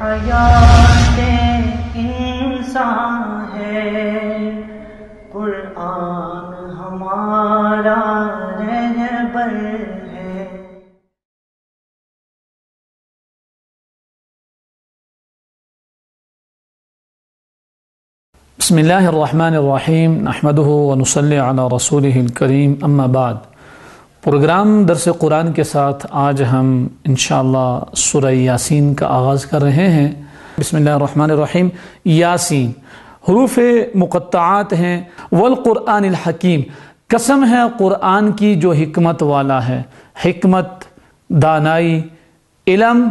حیات انسان ہے، قرآن ہمارا رہبر ہے۔ بسم اللہ الرحمن الرحیم، نحمدہ ونصلی علی رسولہ الکریم، اما بعد۔ پروگرام درس قرآن کے ساتھ آج ہم انشاءاللہ سورہ یاسین کا آغاز کر رہے ہیں۔ بسم اللہ الرحمن الرحیم۔ یاسین حروف مقطعات ہیں۔ والقرآن الحکیم، قسم ہے قرآن کی جو حکمت والا ہے۔ حکمت، دانائی، علم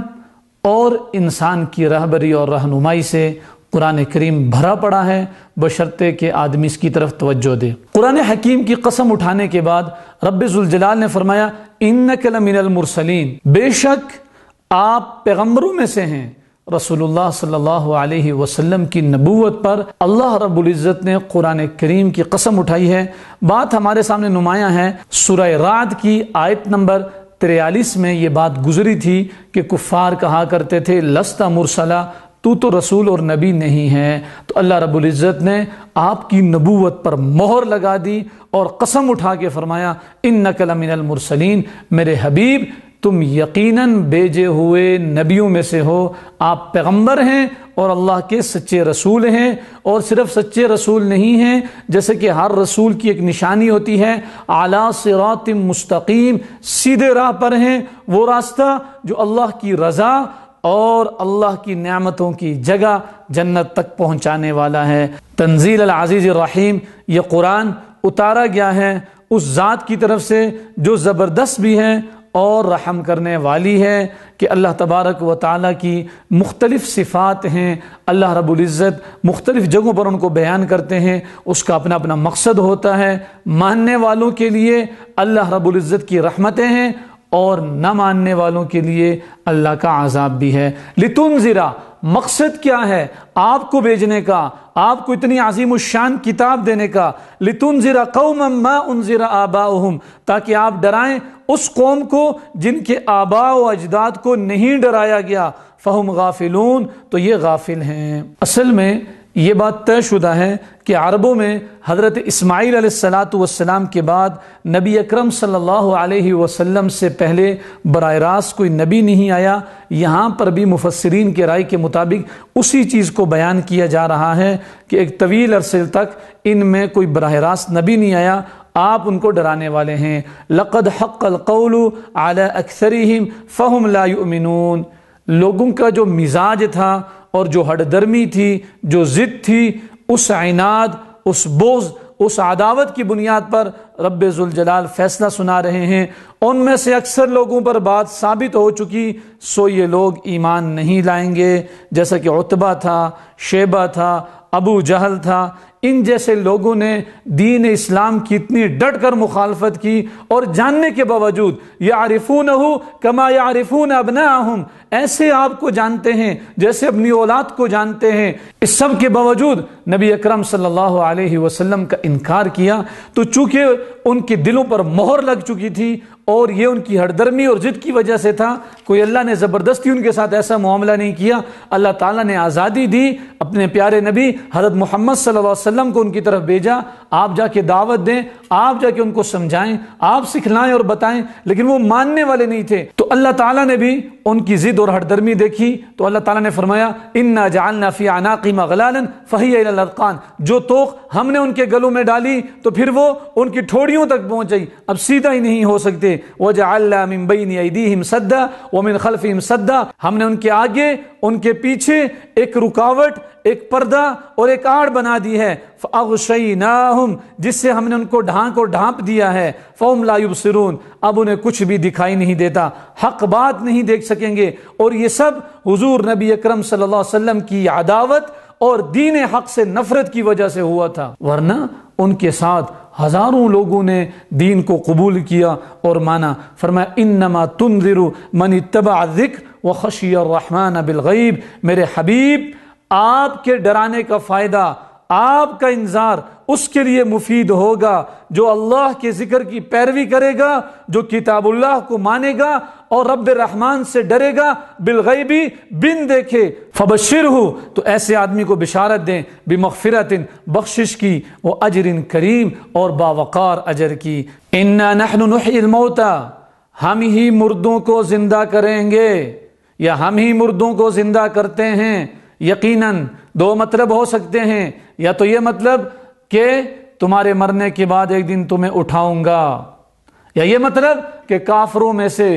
اور انسان کی رہبری اور رہنمائی سے قرآن کریم بھرا پڑا ہے، بشرطے کہ آدمی اس کی طرف توجہ دے۔ قرآن حکیم کی قسم اٹھانے کے بعد رب ذوالجلال نے فرمایا انک لمن المرسلین، بے شک آپ پیغمبروں میں سے ہیں۔ رسول اللہ صلی اللہ علیہ وسلم کی نبوت پر اللہ رب العزت نے قرآن کریم کی قسم اٹھائی ہے۔ بات ہمارے سامنے نمایاں ہے، سورہ رعد کی آیت نمبر 43 میں یہ بات گزری تھی کہ کفار کہا کرتے تھے لست مرسلا، تو رسول اور نبی نہیں ہے۔ تو اللہ رب العزت نے آپ کی نبوت پر مہر لگا دی اور قسم اٹھا کے فرمایا انک لمن المرسلین، میرے حبیب تم یقیناً بھیجے ہوئے نبیوں میں سے ہو، آپ پیغمبر ہیں اور اللہ کے سچے رسول ہیں۔ اور صرف سچے رسول نہیں ہیں، جیسے کہ ہر رسول کی ایک نشانی ہوتی ہے، اعلی صراط مستقیم، سیدھے راہ پر ہیں، وہ راستہ جو اللہ کی رضا اور اللہ کی نعمتوں کی جگہ جنت تک پہنچانے والا ہے۔ تنزیل العزیز الرحیم، یہ قرآن اتارا گیا ہے اس ذات کی طرف سے جو زبردست بھی ہے اور رحم کرنے والی ہے، کہ اللہ تبارک و تعالیٰ کی مختلف صفات ہیں، اللہ رب العزت مختلف جگہوں پر ان کو بیان کرتے ہیں، اس کا اپنا اپنا مقصد ہوتا ہے۔ ماننے والوں کے لیے اللہ رب العزت کی رحمتیں ہیں اور نہ ماننے والوں کے لیے اللہ کا عذاب بھی ہے۔ لتنذرا، مقصد کیا ہے آپ کو بھیجنے کا، آپ کو اتنی عظیم الشان کتاب دینے کا؟ لتنذر قوما ما انذر آباؤہم، تاکہ آپ ڈرائیں اس قوم کو جن کے آباء و اجداد کو نہیں ڈرایا گیا۔ فہم غافلون، تو یہ غافل ہیں۔ اصل میں یہ بات طے شدہ ہے کہ عربوں میں حضرت اسماعیل علیہ السلام کے بعد نبی اکرم صلی اللہ علیہ وسلم سے پہلے براہ راست کوئی نبی نہیں آیا۔ یہاں پر بھی مفسرین کے رائے کے مطابق اسی چیز کو بیان کیا جا رہا ہے کہ ایک طویل عرصے تک ان میں کوئی براہ راست نبی نہیں آیا، آپ ان کو ڈرانے والے ہیں۔ لقد حق القول علی اکثرہم فہم لا یؤمنون، لوگوں کا جو مزاج تھا اور جو ہٹ درمی تھی، جو ضد تھی، اس عناد، اس بغض، اس عداوت کی بنیاد پر رب ذوالجلال فیصلہ سنا رہے ہیں۔ ان میں سے اکثر لوگوں پر بات ثابت ہو چکی، سو یہ لوگ ایمان نہیں لائیں گے، جیسا کہ عتبہ تھا، شیبہ تھا، ابو جہل تھا۔ ان جیسے لوگوں نے دین اسلام کی اتنی ڈٹ کر مخالفت کی اور جاننے کے باوجود یعرفونہ کما یعرفون ابناءہم، ایسے آپ کو جانتے ہیں جیسے اپنی اولاد کو جانتے ہیں، اس سب کے باوجود نبی اکرم صلی اللہ علیہ وسلم کا انکار کیا۔ تو چونکہ ان کے دلوں پر مہر لگ چکی تھی اور یہ ان کی ہٹ درمی اور ضد کی وجہ سے تھا، کوئی اللہ نے زبردستی ان کے ساتھ ایسا معاملہ نہیں کیا۔ اللہ تعالیٰ نے آزادی دی، اپنے پیارے نبی حضرت محمد صلی اللہ علیہ وسلم کو ان کی طرف بھیجا، آپ جا کے دعوت دیں، آپ جا کے ان کو سمجھائیں، آپ سکھلائیں اور بتائیں، لیکن وہ ماننے والے نہیں تھے۔ تو اللہ تعالیٰ نے بھی ان کی ضد اور ہٹ درمی دیکھی تو اللہ تعالیٰ نے فرمایا انا جعلنا فی اعناقہم اغلالا فہی الی الاذقان، جو توق ہم نے ان کے گلوں میں ڈالی تو پھر وہ ان کی ٹھوڑیوں تک پہنچ گئی، اب سیدھا ہی نہیں ہو سکتے۔ وجعلنا من بین ایدیہم سدا ومن خلفہم سدا، ہم نے ان کے آگے ان کے پیچھے ایک رکاوٹ، ایک پردہ اور ایک آڑ بنا دی ہے۔ فاغشیناہم، جس سے ہم نے ان کو ڈھانک اور ڈھانپ دیا ہے۔ فہم لا یبصرون، اب انہیں کچھ بھی دکھائی نہیں دیتا، حق بات نہیں دیکھ سکیں گے۔ اور یہ سب حضور نبی اکرم صلی اللہ علیہ وسلم کی عداوت اور دین حق سے نفرت کی وجہ سے ہوا تھا، ورنہ ان کے ساتھ ہزاروں لوگوں نے دین کو قبول کیا اور مانا۔ فرمایا انما تنذر من اتبع الذکر وخشی الرحمن بالغیب، میرے حبیب آپ کے ڈرانے کا فائدہ، آپ کا انذار اس کے لیے مفید ہوگا جو اللہ کے ذکر کی پیروی کرے گا، جو کتاب اللہ کو مانے گا اور رب الرحمن سے ڈرے گا بالغیبی بن دیکھے فبشرہ تو ایسے آدمی کو بشارت دیں بمغفرت بخشش کی و اجر کریم اور باوقار اجر کی انا نحن نحیی الموتى ہم ہی مردوں کو زندہ کریں گے یا ہم ہی مردوں کو زندہ کرتے ہیں یقیناً دو مطلب ہو سکتے ہیں یا تو یہ مطلب کہ تمہارے مرنے کے بعد ایک دن تمہیں اٹھاؤں گا یا یہ مطلب کہ کافروں میں سے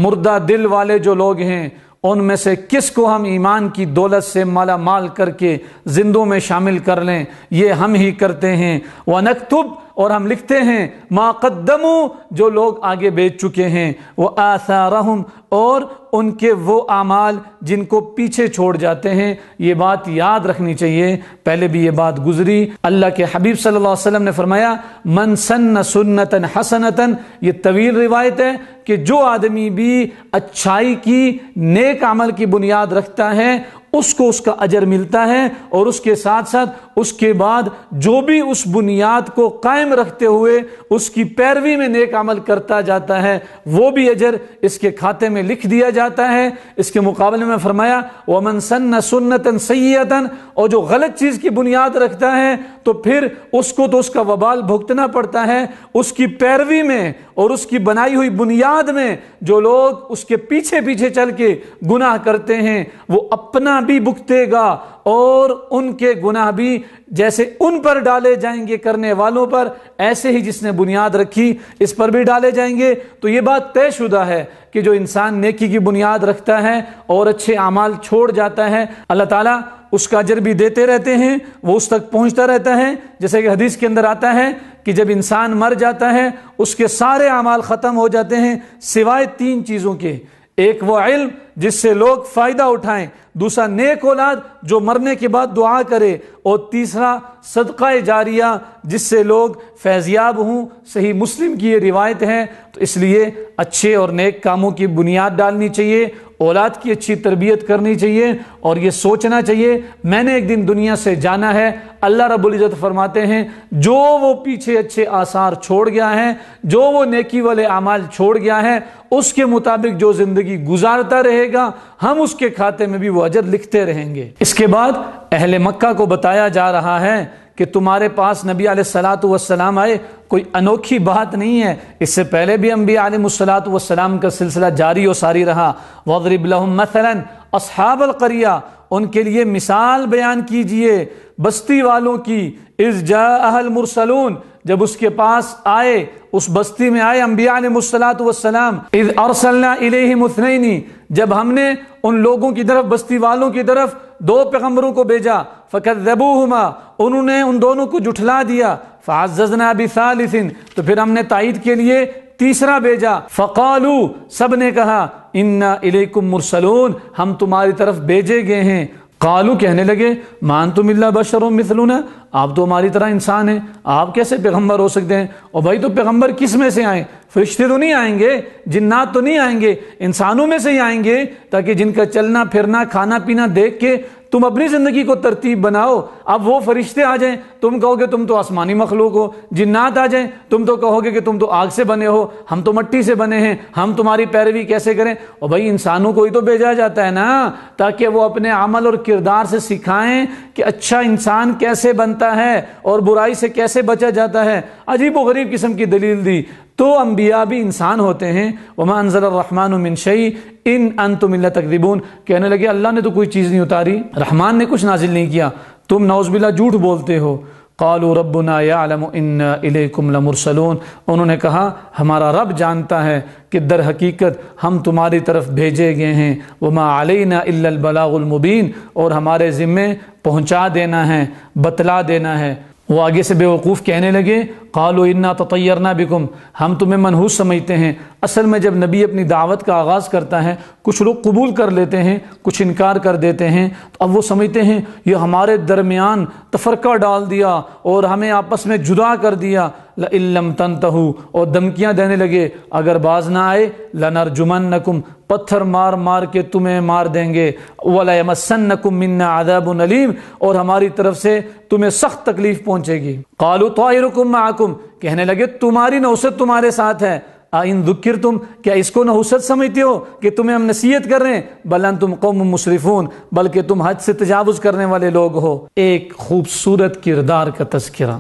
مردہ دل والے جو لوگ ہیں ان میں سے کس کو ہم ایمان کی دولت سے مالا مال کر کے زندوں میں شامل کر لیں یہ ہم ہی کرتے ہیں وَنَكْتُبْ اور ہم لکھتے ہیں ما قدموا جو لوگ آگے بیچ چکے ہیں وآثارہم اور ان کے وہ اعمال جن کو پیچھے چھوڑ جاتے ہیں. یہ بات یاد رکھنی چاہیے، پہلے بھی یہ بات گزری. اللہ کے حبیب صلی اللہ علیہ وسلم نے فرمایا من سن سنتا حسنتا، یہ طویل روایت ہے کہ جو آدمی بھی اچھائی کی نیک عمل کی بنیاد رکھتا ہے اس کو اس کا اجر ملتا ہے، اور اس کے ساتھ ساتھ اس کے بعد جو بھی اس بنیاد کو قائم رکھتے ہوئے اس کی پیروی میں نیک عمل کرتا جاتا ہے وہ بھی اجر اس کے کھاتے میں لکھ دیا جاتا ہے. اس کے مقابلے میں فرمایا وَمَن سَنَّ سُنَّةً سَيِّئَةً، اور جو غلط چیز کی بنیاد رکھتا ہے تو پھر اس کو تو اس کا وبال بھگتنا پڑتا ہے. اس کی پیروی میں اور اس کی بنائی ہوئی بنیاد میں جو لوگ اس کے پیچھے پیچھے چل کے گناہ کرتے ہیں وہ اپنا بھی بھگتے گا اور ان کے گناہ بھی جیسے ان پر ڈالے جائیں گے کرنے والوں پر، ایسے ہی جس نے بنیاد رکھی اس پر بھی ڈالے جائیں گے. تو یہ بات طے شدہ ہے کہ جو انسان نیکی کی بنیاد رکھتا ہے اور اچھے اعمال چھوڑ جاتا ہے اللہ تعالیٰ اس کا اجر بھی دیتے رہتے ہیں، وہ اس تک پہنچتا رہتا ہے. جیسے کہ حدیث کے اندر آتا ہے کہ جب انسان مر جاتا ہے اس کے سارے اعمال ختم ہو جاتے ہیں سوائے تین چیزوں کے. ایک وہ علم جس سے لوگ فائدہ اٹھائیں، دوسرا نیک اولاد جو مرنے کے بعد دعا کرے، اور تیسرا صدقہ جاریہ جس سے لوگ فیضیاب ہوں. صحیح مسلم کی یہ روایت ہے. تو اس لیے اچھے اور نیک کاموں کی بنیاد ڈالنی چاہیے، اولاد کی اچھی تربیت کرنی چاہیے، اور یہ سوچنا چاہیے میں نے ایک دن دنیا سے جانا ہے. اللہ رب العزت فرماتے ہیں جو وہ پیچھے اچھے آثار چھوڑ گیا ہے، جو وہ نیکی والے اعمال چھوڑ گیا ہے، اس کے مطابق جو زندگی گزارتا رہے گا ہم اس کے کھاتے میں بھی وہ اجر لکھتے رہیں گے. اس کے بعد اہل مکہ کو بتایا جا رہا ہے کہ تمہارے پاس نبی علیہ الصلاۃ والسلام آئے، کوئی انوکھی بات نہیں ہے. اس سے پہلے بھی انبیاء علیہ الصلاۃ والسلام کا سلسلہ جاری و ساری رہا. وَاضْرِبْ لَهُمْ مَثَلًا اصحاب القریہ، ان کے لیے مثال بیان کیجئے بستی والوں کی. اذ جاءها المرسلون، جب اس کے پاس آئے، اس بستی میں آئے انبیاء علیہ الصلاۃ والسلام. اذ ارسلنا الیہم اثنین، جب ہم نے ان لوگوں کی طرف، بستی والوں کی طرف دو پیغمبروں کو بھیجا. فکذبوہما، انہوں نے ان دونوں کو جھٹلا دیا. فعززنا بثالث، تو پھر ہم نے تائید کے لیے تیسرا بھیجا. فقالو، سب نے کہا انا الیکم مرسلون، ہم تمہاری طرف بھیجے گئے ہیں. قالو، کہنے لگے ما انتم الا بشر مثلنا، آپ تو ہماری طرح انسان ہیں، آپ کیسے پیغمبر ہو سکتے ہیں؟ اور بھائی تو پیغمبر کس میں سے آئیں؟ فرشتے تو نہیں آئیں گے، جنات تو نہیں آئیں گے، انسانوں میں سے ہی آئیں گے، تاکہ جن کا چلنا پھرنا کھانا پینا دیکھ کے تم اپنی زندگی کو ترتیب بناؤ. اب وہ فرشتے آ جائیں تم کہو گے تم تو آسمانی مخلوق ہو، جنات آ جائیں تم تو کہو گے کہ تم تو آگ سے بنے ہو، ہم تو مٹی سے بنے ہیں، ہم تمہاری پیروی کیسے کریں؟ اور بھائی انسانوں کو ہی تو بھیجا جاتا ہے نا، تاکہ وہ اپنے عمل اور کردار سے سکھائیں کہ اچھا انسان کیسے بنتا ہے اور برائی سے کیسے بچا جاتا ہے. عجیب و غریب قسم کی دلیل دی. تو انبیاء بھی انسان ہوتے ہیں. وما انزل الرحمن من شیء ان انتم الا تکذبون، کہنے لگے اللہ نے تو کوئی چیز نہیں اتاری، رحمان نے کچھ نازل نہیں کیا، تم نعوذ باللہ جھوٹ بولتے ہو. قالوا ربنا يعلم انا الیکم لمرسلون، انہوں نے کہا ہمارا رب جانتا ہے کہ در حقیقت ہم تمہاری طرف بھیجے گئے ہیں. وما علینا الا البلاغ المبین، اور ہمارے ذمے پہنچا دینا ہے، بتلا دینا ہے. وہ آگے سے بے وقوف کہنے لگے قالوا انا تطیرنا بکم، ہم تمہیں منحوس سمجھتے ہیں. اصل میں جب نبی اپنی دعوت کا آغاز کرتا ہے کچھ لوگ قبول کر لیتے ہیں، کچھ انکار کر دیتے ہیں، تو اب وہ سمجھتے ہیں یہ ہمارے درمیان تفرقہ ڈال دیا اور ہمیں آپس میں جدا کر دیا. لئن لم تنتہوا، اور دھمکیاں دینے لگے اگر باز نہ آئے لنرجمنکم، پتھر مار مار کے تمہیں مار دیں گے. وَلَيَمَسَّنَّكُم مِّنَّا عَذَابٌ أَلِيمٌ، اور ہماری طرف سے تمہیں سخت تکلیف پہنچے گی. قالوا طائرکم معکم، کہنے لگے تمہاری نوست تمہارے ساتھ ہے. ان ذکرتم، کیا اس کو نحوست سمجھتے ہو کہ تمہیں ہم نصیحت کر رہے ہیں؟ بل انتم قوم مسرفون، بلکہ تم حد سے تجاوز کرنے والے لوگ ہو۔ ایک خوبصورت کردار کا تذکرہ۔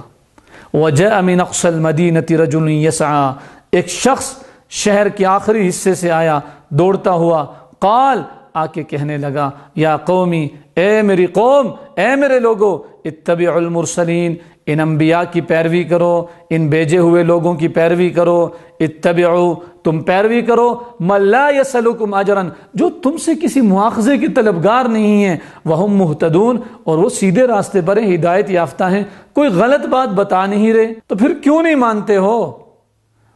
وجاء من اقصى المدینة رجل یسعى، ایک شخص شہر کے آخری حصے سے آیا دوڑتا ہوا، قال، آ کے کہنے لگا، یا قومی، اے میری قوم، اے میرے لوگو، اتبعوا المرسلین، ان انبیاء کی پیروی کرو، ان بھیجے ہوئے لوگوں کی پیروی کرو، اتبعوا، تم پیروی کرو، من لا یسألکم اجرا، جو تم سے کسی مواخذے کی طلبگار نہیں ہیں، وہم مہتدون، اور وہ سیدھے راستے پر ہیں، ہدایت یافتہ ہیں، کوئی غلط بات بتا نہیں رہے، تو پھر کیوں نہیں مانتے ہو؟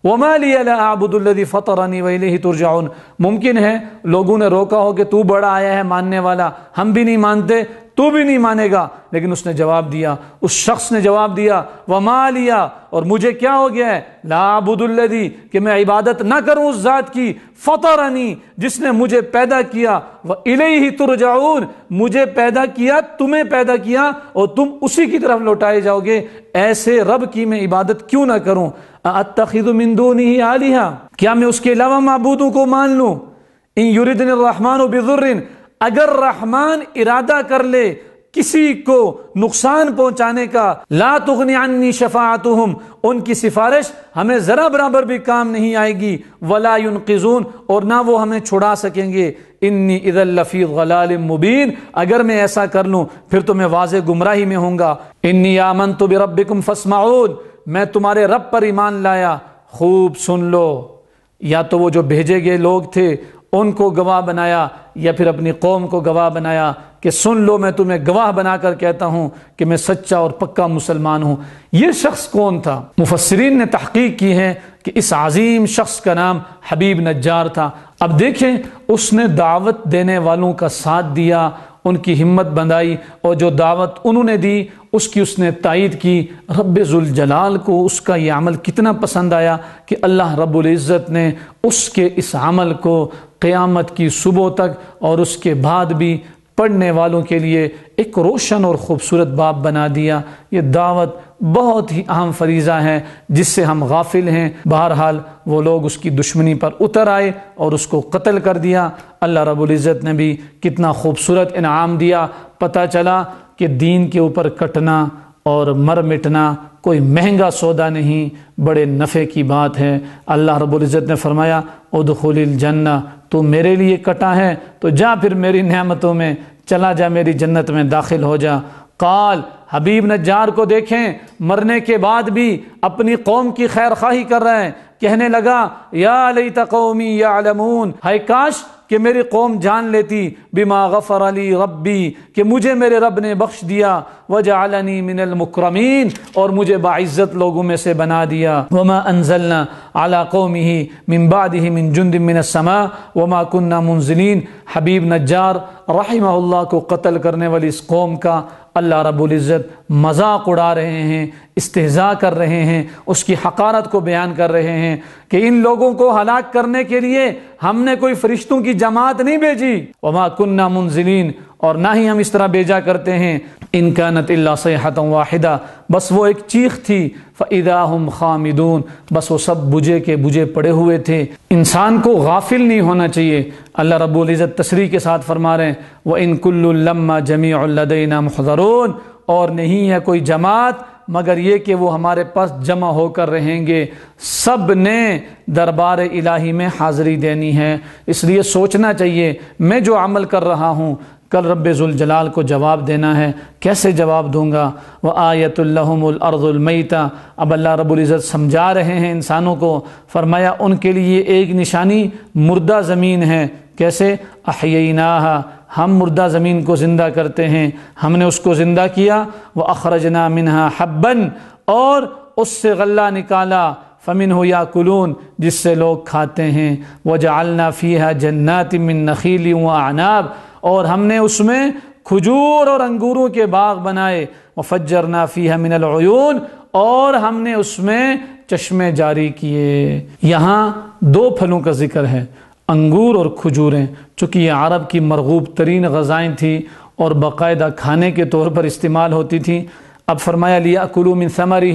وما لی لا اعبد الذی فطرنی والیہ ترجعون، ممکن ہے لوگوں نے روکا ہو کہ تو بڑا آیا ہے ماننے والا، ہم بھی نہیں مانتے، تو بھی نہیں مانے گا، لیکن اس نے جواب دیا، اس شخص نے جواب دیا، وما لیا، اور مجھے کیا ہو گیا ہے، لا اعبد الذی، کہ میں عبادت نہ کروں اس ذات کی، فطرنی، جس نے مجھے پیدا کیا، والیہ ترجعون، مجھے پیدا کیا، تمہیں پیدا کیا، اور تم اسی کی طرف لوٹائے جاؤ گے، ایسے رب کی میں عبادت کیوں نہ کروں؟ اتخذ من دونہ آلہہ، کیا میں اس کے علاوہ معبودوں کو مان لوں؟ ان یردنی الرحمن بضر، اگر رحمان ارادہ کر لے کسی کو نقصان پہنچانے کا، لا تغنی عنی شفاعتہم، ان کی سفارش ہمیں ذرا برابر بھی کام نہیں آئے گی، ولا ینقذون، اور نہ وہ ہمیں چھڑا سکیں گے، انی اذا لفی ضلال مبین، اگر میں ایسا کر لوں پھر تو میں واضح گمراہی میں ہوں گا، انی آمنت بربکم فاسمعون، میں تمہارے رب پر ایمان لایا، خوب سن لو۔ یا تو وہ جو بھیجے گئے لوگ تھے ان کو گواہ بنایا، یا پھر اپنی قوم کو گواہ بنایا کہ سن لو، میں تمہیں گواہ بنا کر کہتا ہوں کہ میں سچا اور پکا مسلمان ہوں۔ یہ شخص کون تھا؟ مفسرین نے تحقیق کی ہے کہ اس عظیم شخص کا نام حبیب نجار تھا۔ اب دیکھیں، اس نے دعوت دینے والوں کا ساتھ دیا، ان کی ہمت بندائی، اور جو دعوت انہوں نے دی اس کی اس نے تائید کی۔ رب ذوالجلال کو اس کا یہ عمل کتنا پسند آیا کہ اللہ رب العزت نے اس کے اس عمل کو قیامت کی صبح تک اور اس کے بعد بھی پڑھنے والوں کے لیے ایک روشن اور خوبصورت باب بنا دیا۔ یہ دعوت بہت ہی اہم فریضہ ہے جس سے ہم غافل ہیں۔ بہرحال وہ لوگ اس کی دشمنی پر اتر آئے اور اس کو قتل کر دیا۔ اللہ رب العزت نے بھی کتنا خوبصورت انعام دیا۔ پتہ چلا کہ دین کے اوپر کٹنا اور مر مٹنا کوئی مہنگا سودا نہیں، بڑے نفع کی بات ہے۔ اللہ رب العزت نے فرمایا، ادخل الجنہ، تو میرے لیے کٹا ہے تو جا پھر میری نعمتوں میں چلا جا، میری جنت میں داخل ہو جا۔ قال، حبیب نجار کو دیکھیں مرنے کے بعد بھی اپنی قوم کی خیر خواہی کر رہے ہیں، کہنے لگا، یا لیت قومی یعلمون، ہائے کاش کہ میری قوم جان لیتی، بما غفر لی ربی، کہ مجھے میرے رب نے بخش دیا، وجعلنی من المکرمین، اور مجھے باعزت لوگوں میں سے بنا دیا۔ وما انزلنا علی قومہ من بعدہ من جند من السماء وما کننا منزلین۔ حبیب نجار رحمہ اللہ کو قتل کرنے والی اس قوم کا اللہ رب العزت مذاق اڑا رہے ہیں، استہزاء کر رہے ہیں، اس کی حقارت کو بیان کر رہے ہیں کہ ان لوگوں کو ہلاک کرنے کے لیے ہم نے کوئی فرشتوں کی جماعت نہیں بھیجی، وما کننا منزلین، اور نہ ہی ہم اس طرح بھیجا کرتے ہیں۔ ان کانت الا صیحۃ واحدہ، بس وہ ایک چیخ تھی، فاذا هم خامدون، بس وہ سب بجھے کے بجھے پڑے ہوئے تھے۔ انسان کو غافل نہیں ہونا چاہیے۔ اللہ رب العزت تصریح کے ساتھ فرما رہے ہیں، وَإِن كُلٌّ لَمَّا جَمِيعٌ لَدَيْنَا مُحْضَرُونَ، اور نہیں ہے کوئی جماعت مگر یہ کہ وہ ہمارے پاس جمع ہو کر رہیں گے۔ سب نے دربار الہی میں حاضری دینی ہے، اس لیے سوچنا چاہیے میں جو عمل کر رہا ہوں کل رب ذوالجلال کو جواب دینا ہے، کیسے جواب دوں گا؟ وَآیَةٌ لَهُمُ الْأَرْضُ الْمَيْتَةُ، اب اللہ رب العزت سمجھا رہے ہیں انسانوں کو، فرمایا ان کے لیے ایک نشانی مردہ زمین ہے۔ کیسے؟ احییناها، ہم مردہ زمین کو زندہ کرتے ہیں، ہم نے اس کو زندہ کیا، وَأَخْرَجْنَا مِنْهَا حَبًّا، اور اس سے غلہ نکالا، فَمِنْهُ يَأْكُلُونَ، جس سے لوگ کھاتے ہیں، وَجَعَلْنَا فِيهَا جَنَّاتٍ مِّن نَخِيلٍ وَأَعْنَابٍ، اور ہم نے اس میں کھجور اور انگوروں کے باغ بنائے، وَفَجَّرْنَا فِيهَا مِنَ الْعُيُونِ، اور ہم نے اس میں چشمے جاری کیے۔ یہاں دو پھلوں کا ذکر ہے، انگور اور کھجوریں، چونکہ یہ عرب کی مرغوب ترین غذائیں تھیں اور باقاعدہ کھانے کے طور پر استعمال ہوتی تھیں۔ اب فرمایا لیاکلوا من ثمرہ،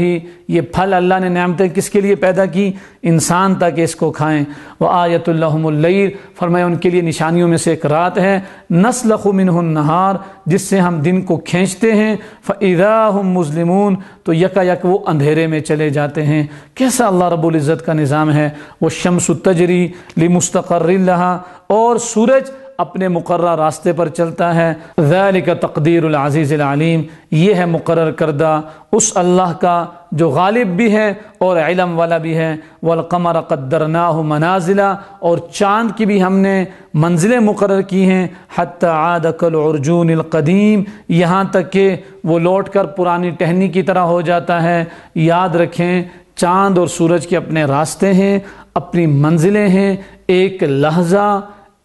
یہ پھل اللہ نے نعمتیں کس کے لیے پیدا کی؟ انسان تاکہ اس کو کھائیں۔ وآیۃ لہم اللیل، فرمایا ان کے لیے نشانیوں میں سے ایک رات ہے، نسلخ منہ النہار، جس سے ہم دن کو کھینچتے ہیں، فاذا ہم مظلمون، تو یکا یک وہ اندھیرے میں چلے جاتے ہیں۔ کیسا اللہ رب العزت کا نظام ہے۔ والشمس تجری لمستقر لہا، اور سورج اپنے مقررہ راستے پر چلتا ہے۔ ذالک تقدیر العزیز العلیم، یہ ہے مقرر کردہ اس اللہ کا جو غالب بھی ہے اور علم والا بھی ہے۔ والقمر قدرناہ منازل، اور چاند کی بھی ہم نے منزلیں مقرر کی ہیں، حتی عاد کالعرجون القدیم، یہاں تک کہ وہ لوٹ کر پرانی ٹہنی کی طرح ہو جاتا ہے۔ یاد رکھیں چاند اور سورج کے اپنے راستے ہیں، اپنی منزلیں ہیں، ایک لحظہ،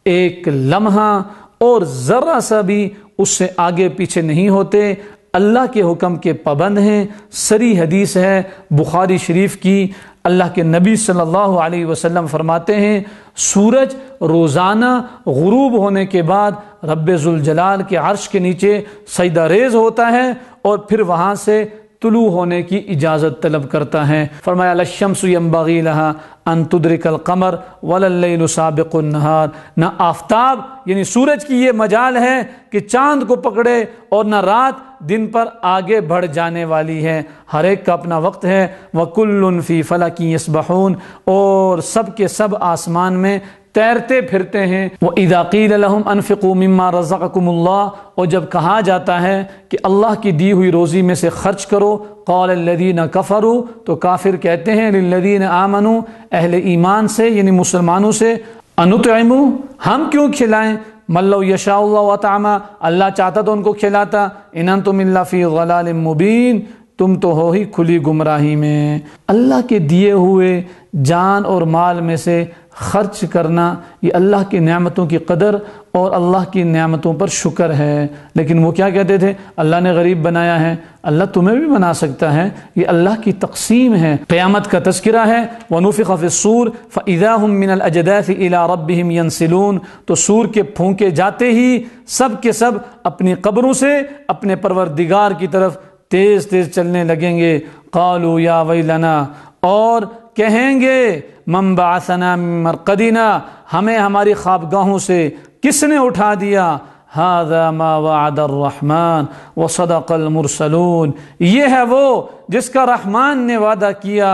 ایک لمحہ اور ذرا سا بھی اس سے آگے پیچھے نہیں ہوتے، اللہ کے حکم کے پابند ہیں۔ صریح حدیث ہے بخاری شریف کی، اللہ کے نبی صلی اللہ علیہ وسلم فرماتے ہیں سورج روزانہ غروب ہونے کے بعد رب ذوالجلال کے عرش کے نیچے سجدہ ریز ہوتا ہے اور پھر وہاں سے طلوع ہونے کی اجازت طلب کرتا ہے۔ فرمایا الشمس ينبغي لها ان تدرك القمر ولا الليل سابق النهار، نہ آفتاب یعنی سورج کی یہ مجال ہے کہ چاند کو پکڑے اور نہ رات دن پر آگے بڑھ جانے والی ہے، ہر ایک کا اپنا وقت ہے۔ وَكُلٌّ فِي فَلَكٍ يَسْبَحُونَ، اور سب کے سب آسمان میں تیرتے پھرتے ہیں۔ وَإِذَا قِيلَ لَهُمْ أَنفِقُوا مِمَّا رَزَقَكُمُ اللَّهُ، اور جب کہا جاتا ہے کہ اللہ کی دی ہوئی روزی میں سے خرچ کرو، قال الذین کفروا، تو کافر کہتے ہیں للذین آمنوا، اہل ایمان سے یعنی مسلمانوں سے، انطعموا، ہم کیوں کھلائیں، من لو یشاء اللہ اطعما، اللہ چاہتا تو ان کو کھلاتا، ان انتم الا فی ضلال مبین، تم تو ہو ہی کھلی گمراہی میں۔ اللہ کے دیے ہوئے جان اور مال میں سے خرچ کرنا یہ اللہ کی نعمتوں کی قدر اور اللہ کی نعمتوں پر شکر ہے۔ لیکن وہ کیا کہتے تھے؟ اللہ نے غریب بنایا ہے، اللہ تمہیں بھی بنا سکتا ہے، یہ اللہ کی تقسیم ہے۔ قیامت کا تذکرہ ہے وَنُفِخَ فِي الصُّورِ فَإِذَا هُم مِّنَ الْأَجْدَاثِ إِلَىٰ رَبِّهِمْ يَنْسِلُونَ، تو سور کے پھونکے جاتے ہی سب کے سب اپنی قبروں سے اپنے پروردگار کی طرف تیز تیز چلنے لگیں گے۔ قالوا یا ویلنا، اور کہیں گے من بعثنا من مرقدنا، ہمیں ہماری خوابگاہوں سے کس نے اٹھا دیا، ھذا ما وعد الرحمن وصدق المرسلون، یہ ہے وہ جس کا رحمان نے وعدہ کیا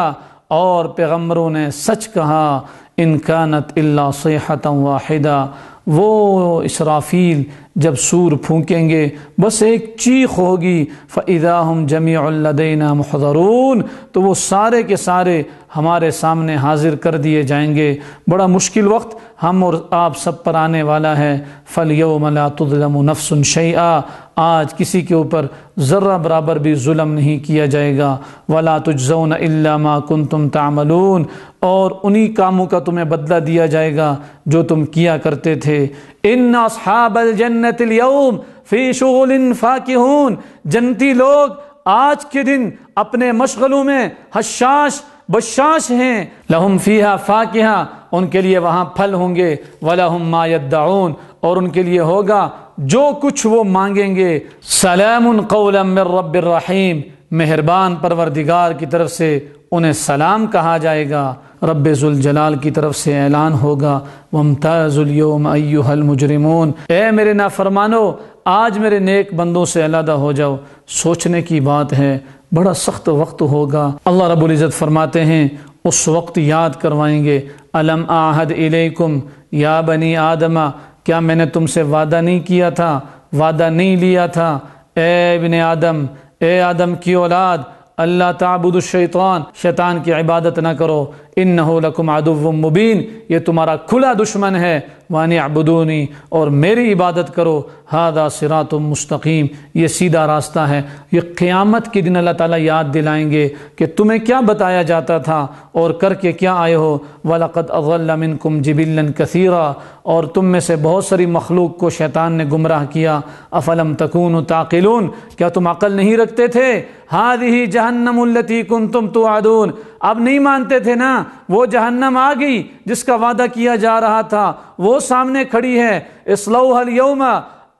اور پیغمبروں نے سچ کہا۔ ان کانت الا صیحۃ واحدہ، وہ اسرافیل جب سور پھونکیں گے بس ایک چیخ ہوگی، فَإِذَا هُمْ جَمِيعٌ لَدَيْنَا مُحْضَرُونَ، تو وہ سارے کے سارے ہمارے سامنے حاضر کر دیے جائیں گے۔ بڑا مشکل وقت ہم اور آپ سب پر آنے والا ہے۔ فَالْيَوْمَ لَا تُظْلَمُ نَفْسٌ شَيْئًا، آج کسی کے اوپر ذرہ برابر بھی ظلم نہیں کیا جائے گا۔ وَلَا تُجْزَوْنَ إِلَّا مَا كُنْتُمْ تَعْمَلُونَ، اور انہی کاموں کا تمہیں بدلہ دیا جائے گا جو تم کیا کرتے تھے۔ ان اصحاب الجنت اليوم فی شغل فاکہون، جنتی لوگ آج کے دن اپنے مشغلوں میں حشاش بشاش ہیں۔ لہم فیہا فاکہہ، ان کے لیے وہاں پھل ہوں گے، ولہم ما یدعون، اور ان کے لیے ہوگا جو کچھ وہ مانگیں گے۔ سلام قولا من رب الرحیم، مہربان پروردگار کی طرف سے انہیں سلام کہا جائے گا۔ رب ذوالجلال کی طرف سے اعلان ہوگا وامتازوا اليوم ایھا المجرمون، اے میرے نافرمانو آج میرے نیک بندوں سے علیحدہ ہو جاؤ۔ سوچنے کی بات ہے، بڑا سخت وقت ہوگا۔ اللہ رب العزت فرماتے ہیں اس وقت یاد کروائیں گے، الم اعہد الیکم یا بنی آدم، کیا میں نے تم سے وعدہ نہیں کیا تھا، وعدہ نہیں لیا تھا، اے ابن آدم، اے آدم کی اولاد، اللہ تعبدوا الشیطان، شیطان کی عبادت نہ کرو، انہ لکم عدو مبین، یہ تمہارا کھلا دشمن ہے، وان اعبدونی، اور میری عبادت کرو، ھذا صراط مستقیم، یہ سیدھا راستہ ہے۔ یہ قیامت کے دن اللہ تعالیٰ یاد دلائیں گے کہ تمہیں کیا بتایا جاتا تھا اور کر کے کیا آئے ہو۔ وَلَقَدْ أَضَلَّ مِنْكُمْ جِبِلًّا كَثِيرًا، اور تم میں سے بہت ساری مخلوق کو شیطان نے گمراہ کیا۔ أَفَلَمْ تَكُونُوا تَعْقِلُونَ، کیا تم عقل نہیں رکھتے تھے؟ هَذِهِ جَهَنَّمُ الَّتِي كُنْتُمْ تُوعَدُونَ، اب نہیں مانتے تھے نا، وہ جہنم آ گئی جس کا وعدہ کیا جا رہا تھا، وہ سامنے کھڑی ہے۔ اصلوها اليوم،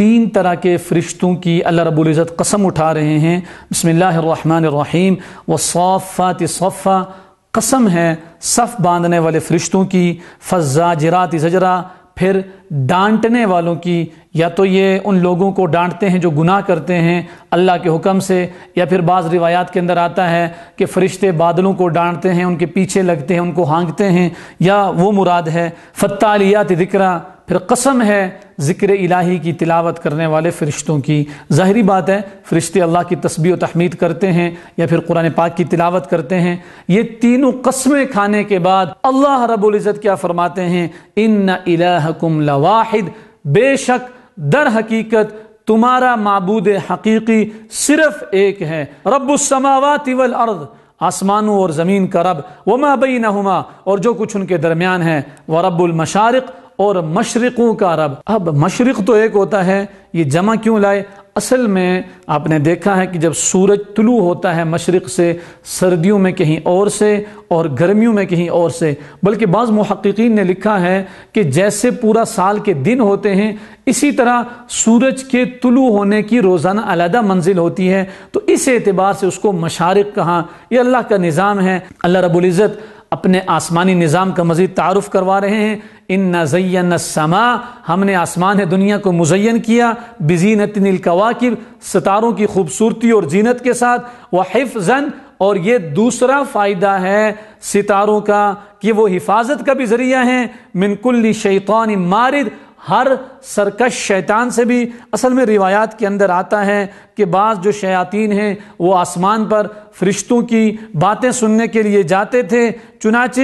تین طرح کے فرشتوں کی اللہ رب العزت قسم اٹھا رہے ہیں۔ بسم اللہ الرحمن الرحیم، والصافات صفا، قسم ہے صف باندھنے والے فرشتوں کی، فالزاجرات زجرا، پھر ڈانٹنے والوں کی، یا تو یہ ان لوگوں کو ڈانٹتے ہیں جو گناہ کرتے ہیں اللہ کے حکم سے، یا پھر بعض روایات کے اندر آتا ہے کہ فرشتے بادلوں کو ڈانٹتے ہیں، ان کے پیچھے لگتے ہیں، ان کو ہانکتے ہیں، یا وہ مراد ہے۔ فالتالیات ذکرا، پھر قسم ہے ذکر الہی کی تلاوت کرنے والے فرشتوں کی۔ ظاہری بات ہے فرشتے اللہ کی تسبیح و تحمید کرتے ہیں یا پھر قرآن پاک کی تلاوت کرتے ہیں۔ یہ تینوں قسمیں کھانے کے بعد اللہ رب العزت کیا فرماتے ہیں؟ ان الہکم لواحد، بے شک در حقیقت تمہارا معبود حقیقی صرف ایک ہے، رب السماوات والارض، آسمانوں اور زمین کا رب، وما بینہما، اور جو کچھ ان کے درمیان ہے، ورب المشارق، اور مشرقوں کا رب۔ اب مشرق تو ایک ہوتا ہے، یہ جمع کیوں لائے؟ اصل میں آپ نے دیکھا ہے کہ جب سورج طلوع ہوتا ہے مشرق سے، سردیوں میں کہیں اور سے اور گرمیوں میں کہیں اور سے، بلکہ بعض محققین نے لکھا ہے کہ جیسے پورا سال کے دن ہوتے ہیں اسی طرح سورج کے طلوع ہونے کی روزانہ علیحدہ منزل ہوتی ہے، تو اس اعتبار سے اس کو مشارق کہا۔ یہ اللہ کا نظام ہے۔ اللہ رب العزت اپنے آسمانی نظام کا مزید تعارف کروا رہے ہیں۔ اِنَّا زَيَّنَّا السَّمَاءَ، ہم نے آسمان دنیا کو مزین کیا، بِزِينَةٍ الْكَوَاكِبِ، ستاروں کی خوبصورتی اور زینت کے ساتھ، وَحِفْظًا، اور یہ دوسرا فائدہ ہے ستاروں کا کہ وہ حفاظت کا بھی ذریعہ ہیں، مِن كُلِّ شَيْطَانٍ مَارِدٍ، ہر سرکش شیطان سے بھی۔ اصل میں روایات کے اندر آتا ہے کہ بعض جو شیاطین ہیں وہ آسمان پر فرشتوں کی باتیں سننے کے لیے جاتے تھے، چنانچہ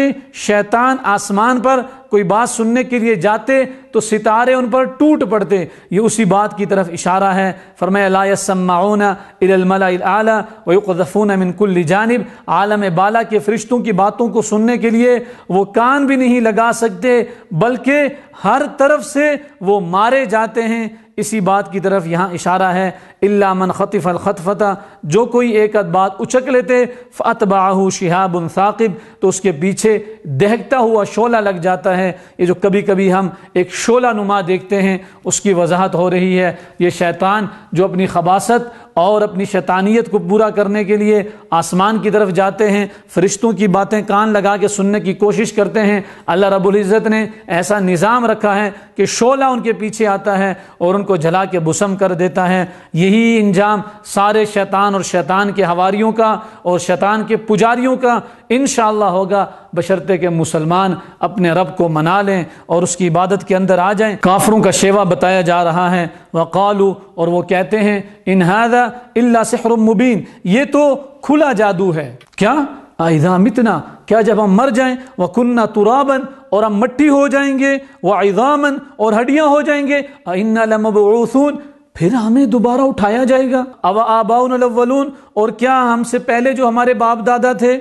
شیطان آسمان پر کوئی بات سننے کے لیے جاتے تو ستارے ان پر ٹوٹ پڑتے۔ یہ اسی بات کی طرف اشارہ ہے۔ فرمایا لا يسمعون الى الملأ الاعلى ويقذفون من كل جانب، عالم بالا کے فرشتوں کی باتوں کو سننے کے لیے وہ کان بھی نہیں لگا سکتے، بلکہ ہر طرف سے وہ مارے جاتے ہیں۔ اسی بات کی طرف یہاں اشارہ ہے، الا من خطف الخطفۃ، جو کوئی ایک آدھ بات اچک لیتے، فاتبعہ شہاب ثاقب، تو اس کے پیچھے دہکتا ہوا شعلہ لگ جاتا ہے۔ یہ جو کبھی کبھی ہم ایک شعلہ نما دیکھتے ہیں اس کی وضاحت ہو رہی ہے۔ یہ شیطان جو اپنی خباثت اور اپنی شیطانیت کو پورا کرنے کے لیے آسمان کی طرف جاتے ہیں، فرشتوں کی باتیں کان لگا کے سننے کی کوشش کرتے ہیں، اللہ رب العزت نے ایسا نظام رکھا ہے کہ شعلہ ان کے پیچھے آتا ہے اور ان کو جلا کے بسم کر دیتا ہے۔ یہی انجام سارے شیطان اور شیطان کے حواریوں کا اور شیطان کے پجاریوں کا انشاءاللہ ہوگا، بشرطے کہ مسلمان اپنے رب کو منا لیں اور اس کی عبادت کے اندر آ جائیں۔ کافروں کا شیوا بتایا جا رہا ہے، وقالو، اور وہ کہتے ہیں، ان ھذا الا سحر مبین، یہ تو کھلا جادو ہے۔ کیا؟ اذا متنا، کیا جب ہم مر جائیں، وکننا ترابا، اور ہم مٹی ہو جائیں گے، وعظاما، اور ہڈیاں ہو جائیں گے، انا لمبعوثون، پھر ہمیں دوبارہ اٹھایا جائے گا، او آباؤنا الاولون، اور کیا ہم سے پہلے جو ہمارے باپ دادا تھے؟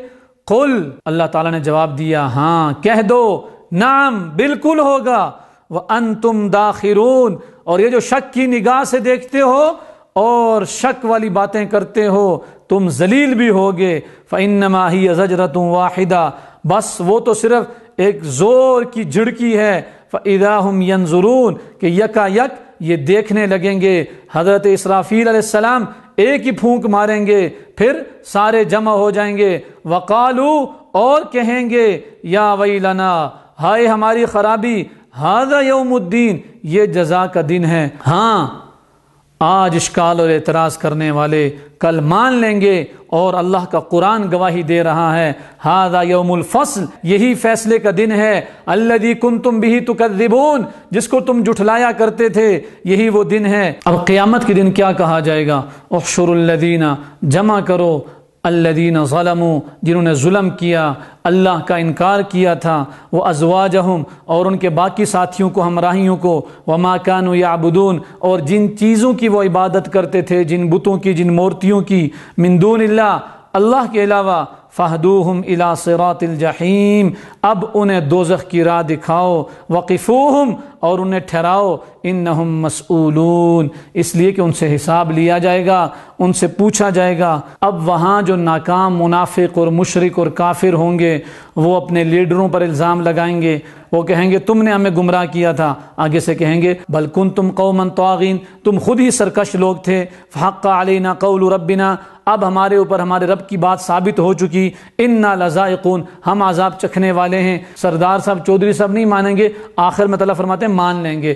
قل، اللہ تعالیٰ نے جواب دیا، ہاں کہہ دو، نعم بالکل ہوگا، وانتم داخرون، اور یہ جو شک کی نگاہ سے دیکھتے ہو اور شک والی باتیں کرتے ہو تم ذلیل بھی ہوگے۔ فانما ہی زجرۃ واحدہ، بس وہ تو صرف ایک زور کی جھڑکی ہے، فاذا هم ينظرون، کہ یکا یک یہ دیکھنے لگیں گے۔ حضرت اسرافیل علیہ السلام ایک ہی پھونک ماریں گے، پھر سارے جمع ہو جائیں گے، وقالو، اور کہیں گے، یا ویلنا، ہائے ہماری خرابی، ھذا یوم الدین، یہ جزا کا دن ہے۔ ہاں آج اشکال اور اعتراض کرنے والے کل مان لیں گے، اور اللہ کا قرآن گواہی دے رہا ہے، ھذا یوم الفصل، یہی فیصلے کا دن ہے، الذی کنتم بہ تکذبون، جس کو تم جھٹلایا کرتے تھے، یہی وہ دن ہے۔ اب قیامت کے دن کیا کہا جائے گا؟ احشروا الذین، جمع کرو، الذین ظلموا، جنہوں نے ظلم کیا، اللہ کا انکار کیا تھا، وہ ازواجہم، اور ان کے باقی ساتھیوں کو، ہمراہیوں کو، وما کانوا یعبدون، اور جن چیزوں کی وہ عبادت کرتے تھے، جن بتوں کی، جن مورتیوں کی، من دون اللہ، اللہ کے علاوہ، فہدوہم الی صراط الجحیم، اب انہیں دوزخ کی راہ دکھاؤ، وقفوہم، اور انہیں ٹھہراؤ، انہم مسئولون، اس لیے کہ ان سے حساب لیا جائے گا، ان سے پوچھا جائے گا۔ اب وہاں جو ناکام منافق اور مشرک اور کافر ہوں گے وہ اپنے لیڈروں پر الزام لگائیں گے، وہ کہیں گے تم نے ہمیں گمراہ کیا تھا، آگے سے کہیں گے بل کنتم قوما طاغین، تم خود ہی سرکش لوگ تھے، فحق علینا قول ربنا، اب ہمارے اوپر ہمارے رب کی بات ثابت ہو چکی، انا لذائقون، ہم عذاب چکھنے والے ہیں۔ سردار صاحب چودھری صاحب نہیں مانیں گے، آخر میں اللہ فرماتے ہیں مان لیں گے۔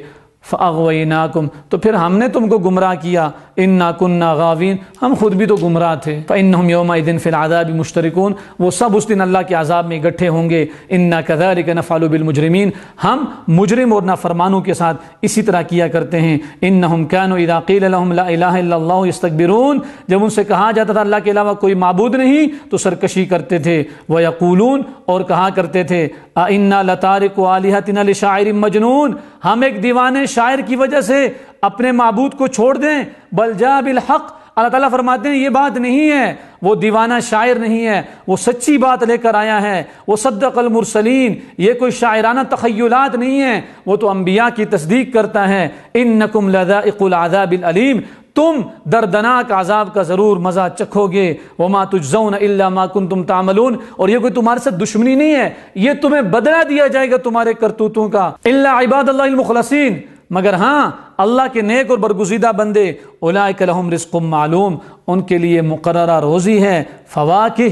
فاغویناکم، تو پھر ہم نے تم کو گمراہ کیا، انا کننا غاوین، ہم خود بھی تو گمراہ تھے۔ فانہم یومئذ فی العذاب مشترکون، وہ سب اس دن اللہ کے عذاب میں اکٹھے ہوں گے۔ انا کذالک نفعل بالمجرمین، ہم مجرم اور نافرمانوں کے ساتھ اسی طرح کیا کرتے ہیں۔ انہم کانوا اذا قیل لهم لا الہ الا اللہ یستکبرون، جب ان سے کہا جاتا تھا اللہ کے علاوہ کوئی معبود نہیں تو سرکشی کرتے تھے۔ ویقولون، اور کہا کرتے تھے انا لتارکوا آلہتنا لشاعر مجنون، ہم ایک دیوانے شاعر کی وجہ سے اپنے معبود کو چھوڑ دیں۔ بل جاء بالحق، اللہ تعالیٰ فرماتے ہیں یہ بات نہیں ہے، وہ دیوانہ شاعر نہیں ہے، وہ سچی بات لے کر آیا ہے۔ وہ صدق المرسلین، یہ کوئی شاعرانہ تخیلات نہیں ہے، وہ تو انبیاء کی تصدیق کرتا ہے۔ انکم لذائق العذاب العلیم، تم دردناک عذاب کا ضرور مزہ چکھو گے۔ وما تجزون الا ما کنتم تعملون، اور یہ کوئی تمہارے ساتھ دشمنی نہیں ہے، یہ تمہیں بدلہ دیا جائے گا تمہارے کرتوتوں کا۔ الا عباد اللہ المخلصین، مگر ہاں اللہ کے نیک اور برگزیدہ بندے، اولئک لہم رزق معلوم، ان کے لیے مقررہ روزی ہے، فواکہ،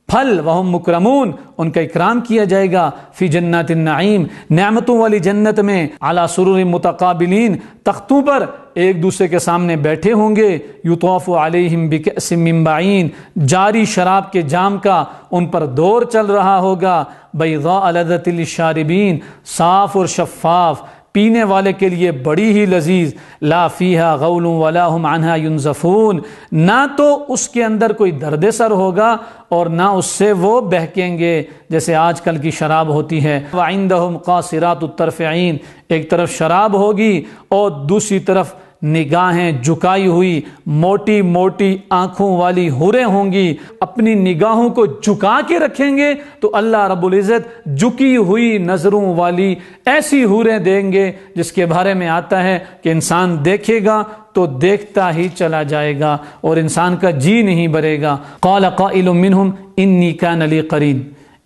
پھل، وہم مکرمون، ان کا اکرام کیا جائے گا، فی جنات النعیم، نعمتوں والی جنت میں، علی سرر متقابلین، تختوں پر ایک دوسرے کے سامنے بیٹھے ہوں گے، یطاف علیہم بکأس من معین، جاری شراب کے جام کا ان پر دور چل رہا ہوگا، بیضاء لذۃ للشاربین، صاف اور شفاف، پینے والے کے لیے بڑی ہی لذیذ، لا فیہا غول ولا ہم عنہا ینزفون، نہ تو اس کے اندر کوئی درد سر ہوگا اور نہ اس سے وہ بہکیں گے جیسے آج کل کی شراب ہوتی ہے۔ وعندہم قاصرات الطرف عین، ایک طرف شراب ہوگی اور دوسری طرف نگاہیں جھکائی ہوئی موٹی موٹی آنکھوں والی حوریں ہوں گی، اپنی نگاہوں کو جھکا کے رکھیں گے تو اللہ رب العزت جھکی ہوئی نظروں والی ایسی حوریں دیں گے جس کے بارے میں آتا ہے کہ انسان دیکھے گا تو دیکھتا ہی چلا جائے گا اور انسان کا جی نہیں بھرے گا۔ قال قائل منہم انی کان لی قرین،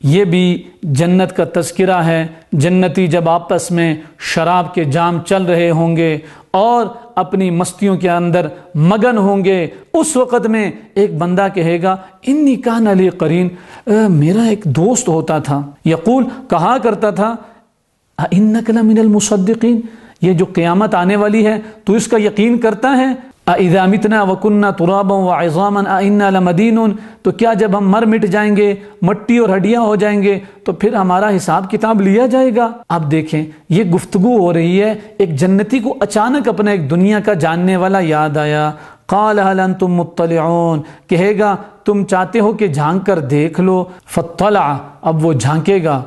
یہ بھی جنت کا تذکرہ ہے۔ جنتی جب آپس میں شراب کے جام چل رہے ہوں گے اور اپنی مستیوں کے اندر مگن ہوں گے، اس وقت میں ایک بندہ کہے گا انی کان لی قرین، میرا ایک دوست ہوتا تھا، یقول، کہا کرتا تھا، انک لمن المصدقین، یہ جو قیامت آنے والی ہے تو اس کا یقین کرتا ہے؟ اذا متنا وکنا ترابا وعظاما انا لمدینون، تو کیا جب ہم مر مٹ جائیں گے، مٹی اور ہڈیاں ہو جائیں گے تو پھر ہمارا حساب کتاب لیا جائے گا؟ اب دیکھیں یہ گفتگو ہو رہی ہے، ایک جنتی کو اچانک اپنا ایک دنیا کا جاننے والا یاد آیا۔ قال هل انتم مطلعون، کہے گا تم چاہتے ہو کہ جھانک کر دیکھ لو؟ فطلع، اب وہ جھانکے گا،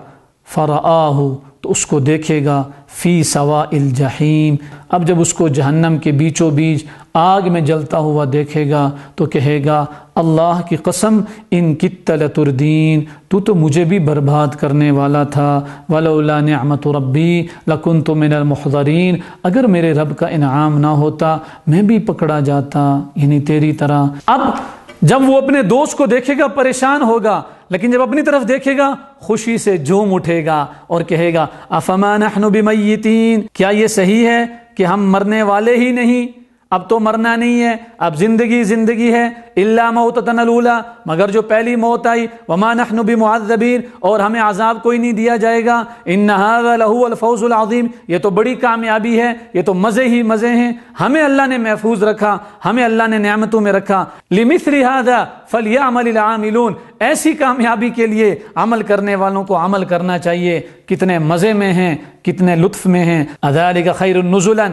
فرآہ، تو اس کو دیکھے گا، فی سواء الجحیم، اب جب اس کو جہنم کے بیچوں بیچ آگ میں جلتا ہوا دیکھے گا تو کہے گا اللہ کی قسم ان کت لتردین، تو مجھے بھی برباد کرنے والا تھا، ولولا نعمت ربی لکنت من المحضرین، اگر میرے رب کا انعام نہ ہوتا میں بھی پکڑا جاتا، یعنی تیری طرح۔ اب جب وہ اپنے دوست کو دیکھے گا پریشان ہوگا، لیکن جب اپنی طرف دیکھے گا خوشی سے جھوم اٹھے گا اور کہے گا افما نحن بمیتین، کیا یہ صحیح ہے کہ ہم مرنے والے ہی نہیں؟ اب تو مرنا نہیں ہے، اب زندگی زندگی ہے، الا موتتنا الاولی، مگر جو پہلی موت آئی، وما نحن بمعذبین، اور ہمیں عذاب کوئی نہیں دیا جائے گا، ان ھذا لہو الفوز العظیم، یہ تو بڑی کامیابی ہے، یہ تو مزے ہی مزے ہیں، ہمیں اللہ نے محفوظ رکھا، ہمیں اللہ نے نعمتوں میں رکھا۔ لمثل ھذا فلیعمل العاملون، ایسی کامیابی کے لیے عمل کرنے والوں کو عمل کرنا چاہیے۔ کتنے مزے میں ہیں، کتنے لطف میں ہیں۔ اذالک خیر نزلا،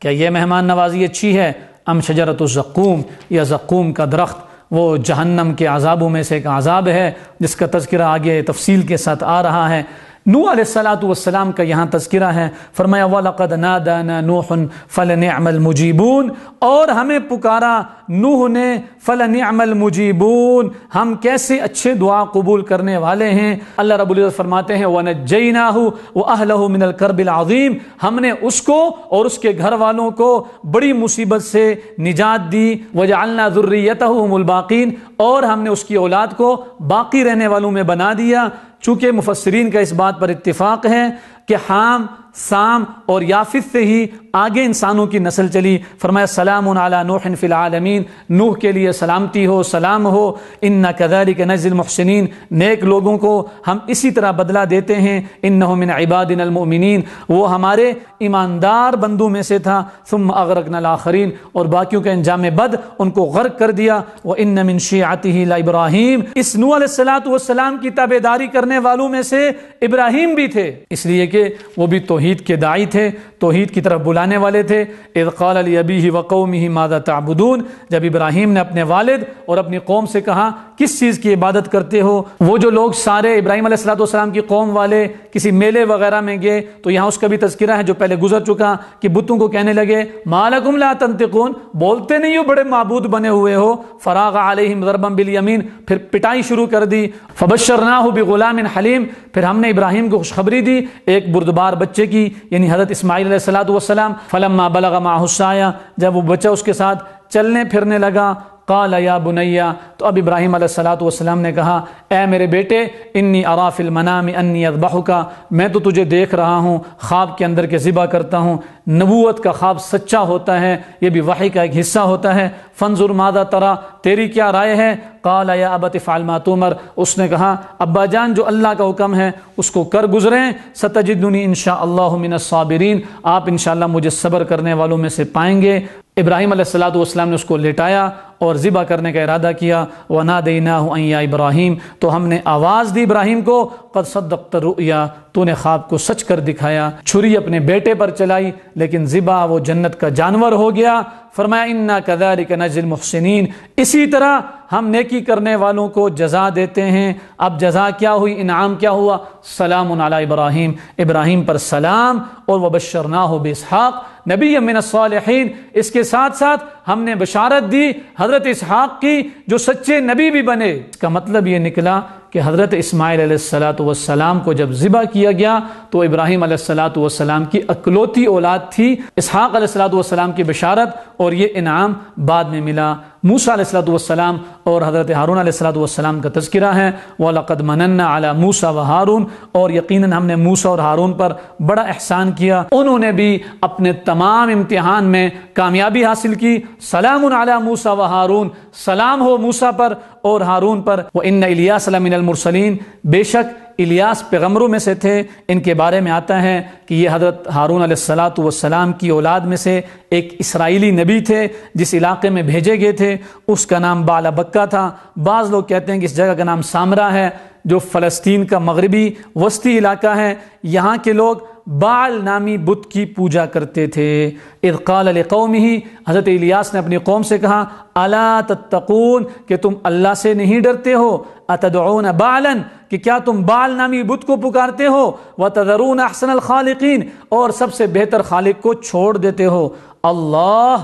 کیا یہ مہمان نوازی اچھی ہے؟ ام شجرۃ الزقوم، یا زقوم کا درخت، وہ جہنم کے عذابوں میں سے ایک عذاب ہے جس کا تذکرہ آگے تفصیل کے ساتھ آ رہا ہے۔ نوح علیہ الصلوۃ والسلام کا یہاں تذکرہ ہے، فرمایا وَلَقَدْ نَادَانَا نُوحٌ فَلَنِعْمَ الْمُجِيبُونَ، اور ہمیں پکارا نوح نے فَلَنِعْمَ الْمُجِيبُونَ، ہم کیسے اچھے دعا قبول کرنے والے ہیں۔ اللہ رب العزت فرماتے ہیں وَنَجَّيْنَاهُ وَأَهْلَهُ مِنَ الْكَرْبِ الْعَظِيمِ، ہم نے اس کو اور اس کے گھر والوں کو بڑی مصیبت سے نجات دی، وَجَعَلْنَا ذُرِّيَّتَهُ هُمُ الْبَاقِينَ، اور ہم نے اس کی اولاد کو باقی رہنے والوں میں بنا دیا۔ چونکہ مفسرین کا اس بات پر اتفاق ہے کہ حام، سام اور یافث سے ہی آگے انسانوں کی نسل چلی۔ فرمایا سلام علی نوح فی العالمین، نوح کے لیے سلامتی ہو، سلام ہو، انا کذالک نجزی المحسنین، نیک لوگوں کو ہم اسی طرح بدلہ دیتے ہیں، انہ من عبادنا المؤمنین، وہ ہمارے ایماندار بندوں میں سے تھا، ثم اغرقنا الاخرین، اور باقیوں کا انجام بد ان کو غرق کر دیا، وان من شیعته لابراہیم، اس نوح علیہ السلام کی تابعداری کرنے والوں میں سے ابراہیم بھی تھے، اس لیے کہ وہ بھی توحید کے داعی تھے، توحید کی طرف بلانے والے تھے۔ اذ قال لأبیہ وقومہ ماذا تعبدون، جب ابراہیم نے اپنے والد اور اپنی قوم سے کہا کس چیز کی عبادت کرتے ہو، وہ جو لوگ سارے ابراہیم علیہ السلام کی قوم والے کسی میلے وغیرہ میں گئے تو یہاں اس کا بھی تذکرہ ہے جو پہلے گزر چکا کہ بتوں کو کہنے لگے ما لکم لا تنطقون، بولتے نہیں ہو، بڑے معبود بنے ہوئے ہو۔ فراغ علیہم ضربا بالیمین، پھر پٹائی شروع کر دی۔ فبشرناہ بغلام حلیم، پھر ہم نے ابراہیم کو خوشخبری دی ایک بردبار بچے کی، یعنی حضرت اسماعیل علیہ السلام۔ فلما بلغ معہ السعی، جب وہ بچہ اس کے ساتھ چلنے پھرنے لگا، قال یا بنیا، تو اب ابراہیم علیہ السلام نے کہا اے میرے بیٹے، انی ارا فی المنام انی اذبحک، میں تو تجھے دیکھ رہا ہوں خواب کے اندر کے ذبح کرتا ہوں۔ نبوت کا خواب سچا ہوتا ہے، یہ بھی وحی کا ایک حصہ ہوتا ہے۔ فانظر ماذا ترى، تیری کیا رائے ہے؟ قال یا ابت افعل ما تؤمر، اس نے کہا ابا جان جو اللہ کا حکم ہے اس کو کر گزریں، ستجدنی انشاءاللہ من الصابرین، آپ انشاءاللہ مجھے صبر کرنے والوں میں سے پائیں گے۔ ابراہیم علیہ السلام نے اس کو لٹایا اور ذبح کرنے کا ارادہ کیا۔ وَنَادَيْنَاهُ أَن يَا ابراہیم، تو ہم نے آواز دی ابراہیم کو قد صدقت الرؤیا، تو نے خواب کو سچ کر دکھایا۔ چھری اپنے بیٹے پر چلائی لیکن ذبح وہ جنت کا جانور ہو گیا۔ فرمایا انا کذالک نجزی المحسنین، اسی طرح ہم نیکی کرنے والوں کو جزا دیتے ہیں۔ اب جزا کیا ہوئی، انعام کیا ہوا؟ سلام علی ابراہیم، ابراہیم پر سلام، اور وبشرناہ باسحاق نبی من الصالحین، اس کے ساتھ ساتھ ہم نے بشارت دی حضرت اسحاق کی جو سچے نبی بھی بنے۔ اس کا مطلب یہ نکلا کہ حضرت اسماعیل علیہ السلام کو جب ذبح کیا گیا تو ابراہیم علیہ السلام کی اکلوتی اولاد تھی۔ اسحاق علیہ السلام کی بشارت اور یہ انعام بعد میں ملا۔ موسیٰ علیہ السلام اور حضرت ہارون علیہ السلام کا تذکرہ ہے، وَلَقَدْ مَنَنَّا عَلَى مُوسَى وَهَارُونَ، اور یقیناً ہم نے موسیٰ اور ہارون پر بڑا احسان کیا، انہوں نے بھی اپنے تمام امتحان میں کامیابی حاصل کی۔ سلام علی موسیٰ وہارون، سلام ہو موسیٰ پر اور ہارون پر۔ وَإِنَّ إِلْيَاسَ لَمِنَ الْمُرْسَلِينَ، بے شک الیاس پیغمبروں میں سے تھے۔ ان کے بارے میں آتا ہے کہ یہ حضرت ہارون علیہ السلام کی اولاد میں سے ایک اسرائیلی نبی تھے جس علاقے میں بھیجے گئے تھے، اس کا نام بالا بکہ تھا۔ بعض لوگ کہتے ہیں کہ اس جگہ کا نام سامرا ہے جو فلسطین کا مغربی وسطی علاقہ ہے۔ یہاں کے لوگ بعل نامی بت کی پوجا کرتے تھے۔ اذ قال لقومہ، حضرت الیاس نے اپنی قوم سے کہا الا تتقون، کہ تم اللہ سے نہیں ڈرتے ہو، اتدعون بعلا، کہ کیا تم بعل نامی بت کو پکارتے ہو، وتذرون احسن الخالقین، اور سب سے بہتر خالق کو چھوڑ دیتے ہو۔ اللہ،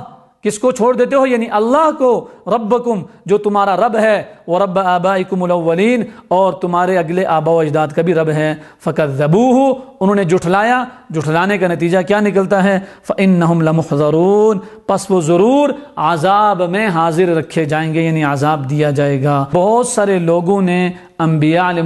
کس کو چھوڑ دیتے ہو؟ یعنی اللہ کو، ربکم، جو تمہارا رب ہے، ورب آبائکم الاولین، اور تمہارے اگلے آباء و اجداد کا بھی رب ہے۔ فکذبوہ، انہوں نے جھٹلایا، جھٹلانے کا نتیجہ کیا نکلتا ہے؟ فإنہم لمحضرون، پس وہ ضرور عذاب میں حاضر رکھے جائیں گے، یعنی عذاب دیا جائے گا۔ بہت سارے لوگوں نے انبیاء علیہ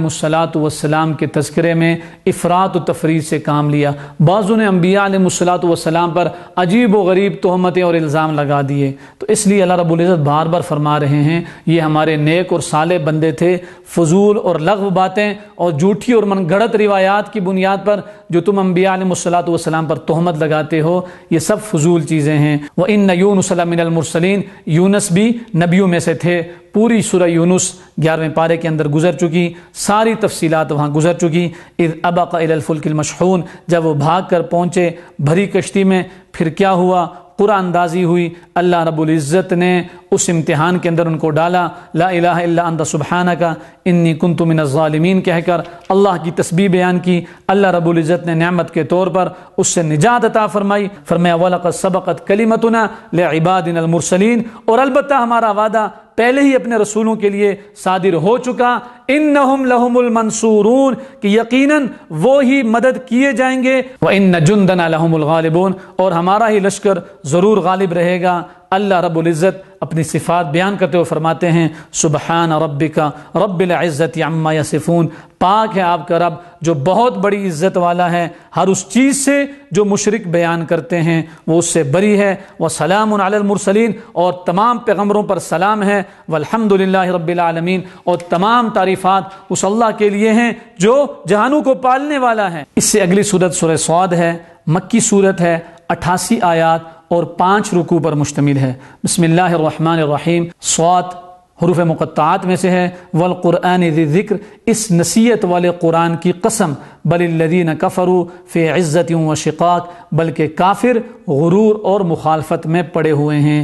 السلام کے تذکرے میں افراط و تفریط سے کام لیا۔ بعضوں نے انبیاء علیہ السلام پر عجیب و غریب تہمتیں اور الزام لگا دیے، تو اس لیے اللہ رب العزت بار بار فرما رہے ہیں یہ ہمارے نیک اور صالح بندے تھے، فضول اور لغو باتیں اور جھوٹی اور من گھڑت روایات کی بنیاد پر جو تم انبیاء علیہ السلام پر تہمت لگاتے ہو، یہ سب فضول چیزیں ہیں۔ وَإِنَّ يُونُسَ لَمِنَ الْمُرْسَلِينَ، یونس بھی نبیوں میں سے تھے۔ پوری سورہ یونس 11ویں پارے کے اندر گزر چکی، ساری تفصیلات وہاں گزر چکی۔ اذ ابق الى الفلک المشحون، جب وہ بھاگ کر پہنچے بھری کشتی میں، پھر کیا ہوا؟ قرآن اندازی ہوئی، اللہ رب العزت نے اس امتحان کے اندر ان کو ڈالا، لا الہ الا انت سبحانک انی کنت من الظالمین کہہ کر اللہ کی تسبیح بیان کی۔ اللہ رب العزت نے نعمت کے طور پر اس سے نجات عطا فرمائی، فرمایا وَلَقَدْ سَبَقَتْ كَلِمَتُنَا لِعِبَادِنَا الْمُرْسَلِينَ، اور البتہ ہمارا وعدہ پہلے ہی اپنے رسولوں کے لیے صادر ہو چکا، انہم لہم المنصورون، کہ یقیناً وہ ہی مدد کیے جائیں گے، وَإِنَّ جُنْدَنَا لَهُمُ الْغَالِبُونَ، اور ہمارا ہی لشکر ضرور غالب رہے گا۔ اللہ رب العزت اپنی صفات بیان کرتے ہوئے فرماتے ہیں سبحان ربک رب العزت عما یصفون، پاک ہے آپ کا رب جو بہت بڑی عزت والا ہے ہر اس چیز سے جو مشرک بیان کرتے ہیں وہ اس سے بری ہے، وسلام علی المرسلین، اور تمام پیغمبروں پر سلام ہے، والحمد للہ رب العالمین، اور تمام تعریفات اس اللہ کے لیے ہیں جو جہانوں کو پالنے والا ہے۔ اس سے اگلی سورت سورہ صاد ہے، مکی سورت ہے، 88 آیات اور 5 رکوع پر مشتمل ہے۔ بسم اللہ الرحمن الرحیم۔ صاد حروف مقطعات میں سے ہے، والقرآن ذی ذکر، اس نصیحت والے قرآن کی قسم، بل الذین کفروا فی عزت و شقاق، بلکہ کافر غرور اور مخالفت میں پڑے ہوئے ہیں۔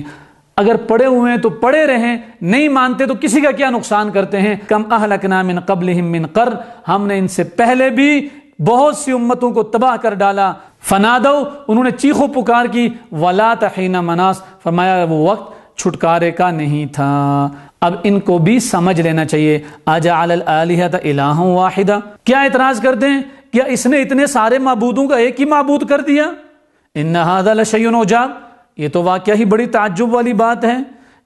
اگر پڑے ہوئے ہیں تو پڑے رہیں، نہیں مانتے تو کسی کا کیا نقصان کرتے ہیں۔ کم اہلکنا من قبلہم من قرن، ہم نے ان سے پہلے بھی بہت سی امتوں کو تباہ کر ڈالا، فنادو، انہوں نے چیخ و پکار کی، ولا تحین مناس، فرمایا وہ وقت چھٹکارے کا نہیں تھا۔ اب ان کو بھی سمجھ لینا چاہیے، اجعل الالہۃ الہا واحدا، کیا اعتراض کرتے ہیں؟ کیا اس نے اتنے سارے معبودوں کا ایک ہی معبود کر دیا؟ ان ھذا لشیء عجاب، یہ تو واقعہ ہی بڑی تعجب والی بات ہے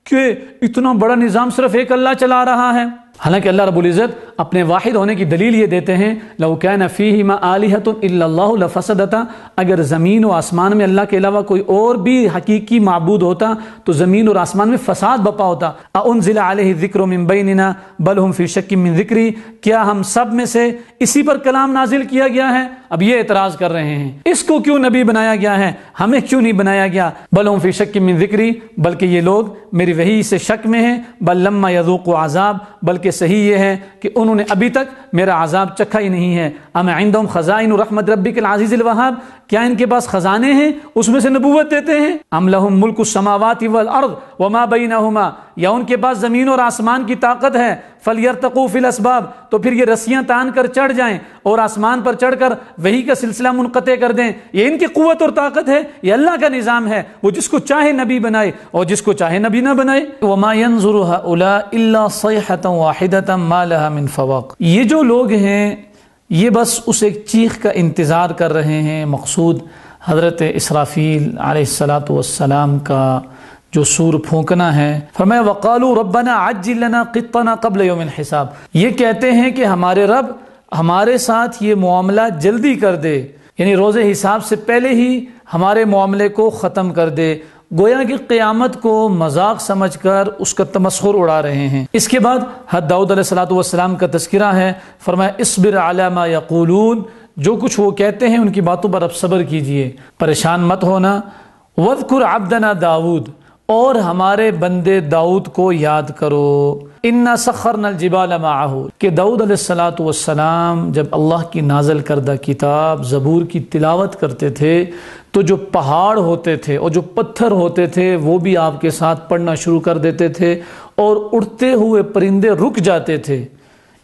کہ اتنا بڑا نظام صرف ایک اللہ چلا رہا ہے۔ حالانکہ اللہ رب العزت اپنے واحد ہونے کی دلیل یہ دیتے ہیں، لو کان فیہما آلہۃ الا اللہ لفسدتا، اگر زمین و آسمان میں اللہ کے علاوہ کوئی اور بھی حقیقی معبود ہوتا تو زمین اور آسمان میں فساد بپا ہوتا۔ اانزل علیہ الذکر من بیننا بل ہم فی شک من ذکری، کیا ہم سب میں سے اسی پر کلام نازل کیا گیا ہے؟ اب یہ اعتراض کر رہے ہیں، اس کو کیوں نبی بنایا گیا ہے، ہمیں کیوں نہیں بنایا گیا؟ بل ہم فی شک من ذکری، بلکہ یہ لوگ میری وحی سے شک میں ہیں، بل لما یذوقوا عذاب، بلکہ صحیح یہ ہے کہ انہوں نے ابھی تک میرا عذاب چکھا ہی نہیں ہے۔ ام عندهم خزائن رحمت ربک العزیز الوہاب، کیا ان کے پاس خزانے ہیں اس میں سے نبوت دیتے ہیں؟ ام لهم ملک السماوات والارض وما بینہما، یا ان کے پاس زمین اور آسمان کی طاقت ہے، فلیرتقوا فی الاسباب، تو پھر یہ رسیاں تان کر چڑھ جائیں اور آسمان پر چڑھ کر وحی کا سلسلہ منقطع کر دیں، یہ ان کی قوت اور طاقت ہے؟ یہ اللہ کا نظام ہے، وہ جس کو چاہے نبی بنائے اور جس کو چاہے نبی نہ بنائے۔ وما ينظر هؤلاء الا صیحة واحدة ما لها من فواق، یہ جو لوگ ہیں یہ بس اس ایک چیخ کا انتظار کر رہے ہیں، مقصود حضرت اسرافیل علیہ السلام کا جو سور پھونکنا ہے۔ فرمایا وقالوا ربنا عجل لنا قطنا قبل یوم الحساب، یہ کہتے ہیں کہ ہمارے رب ہمارے ساتھ یہ معاملہ جلدی کر دے، یعنی روز حساب سے پہلے ہی ہمارے معاملے کو ختم کر دے، گویا کہ قیامت کو مذاق سمجھ کر اس کا تمسخر اڑا رہے ہیں۔ اس کے بعد حضرت داؤد علیہ السلام کا تذکرہ ہے، فرمایا اصبر علی ما یقولون، جو کچھ وہ کہتے ہیں ان کی باتوں پر اب صبر کیجئے، پریشان مت ہونا۔ واذکر عبدنا داؤد، اور ہمارے بندے داؤد کو یاد کرو، انا سخرنا الجبال معہ، کہ داؤد علیہ السلام جب اللہ کی نازل کردہ کتاب زبور کی تلاوت کرتے تھے تو جو پہاڑ ہوتے تھے اور جو پتھر ہوتے تھے وہ بھی آپ کے ساتھ پڑھنا شروع کر دیتے تھے، اور اڑتے ہوئے پرندے رک جاتے تھے۔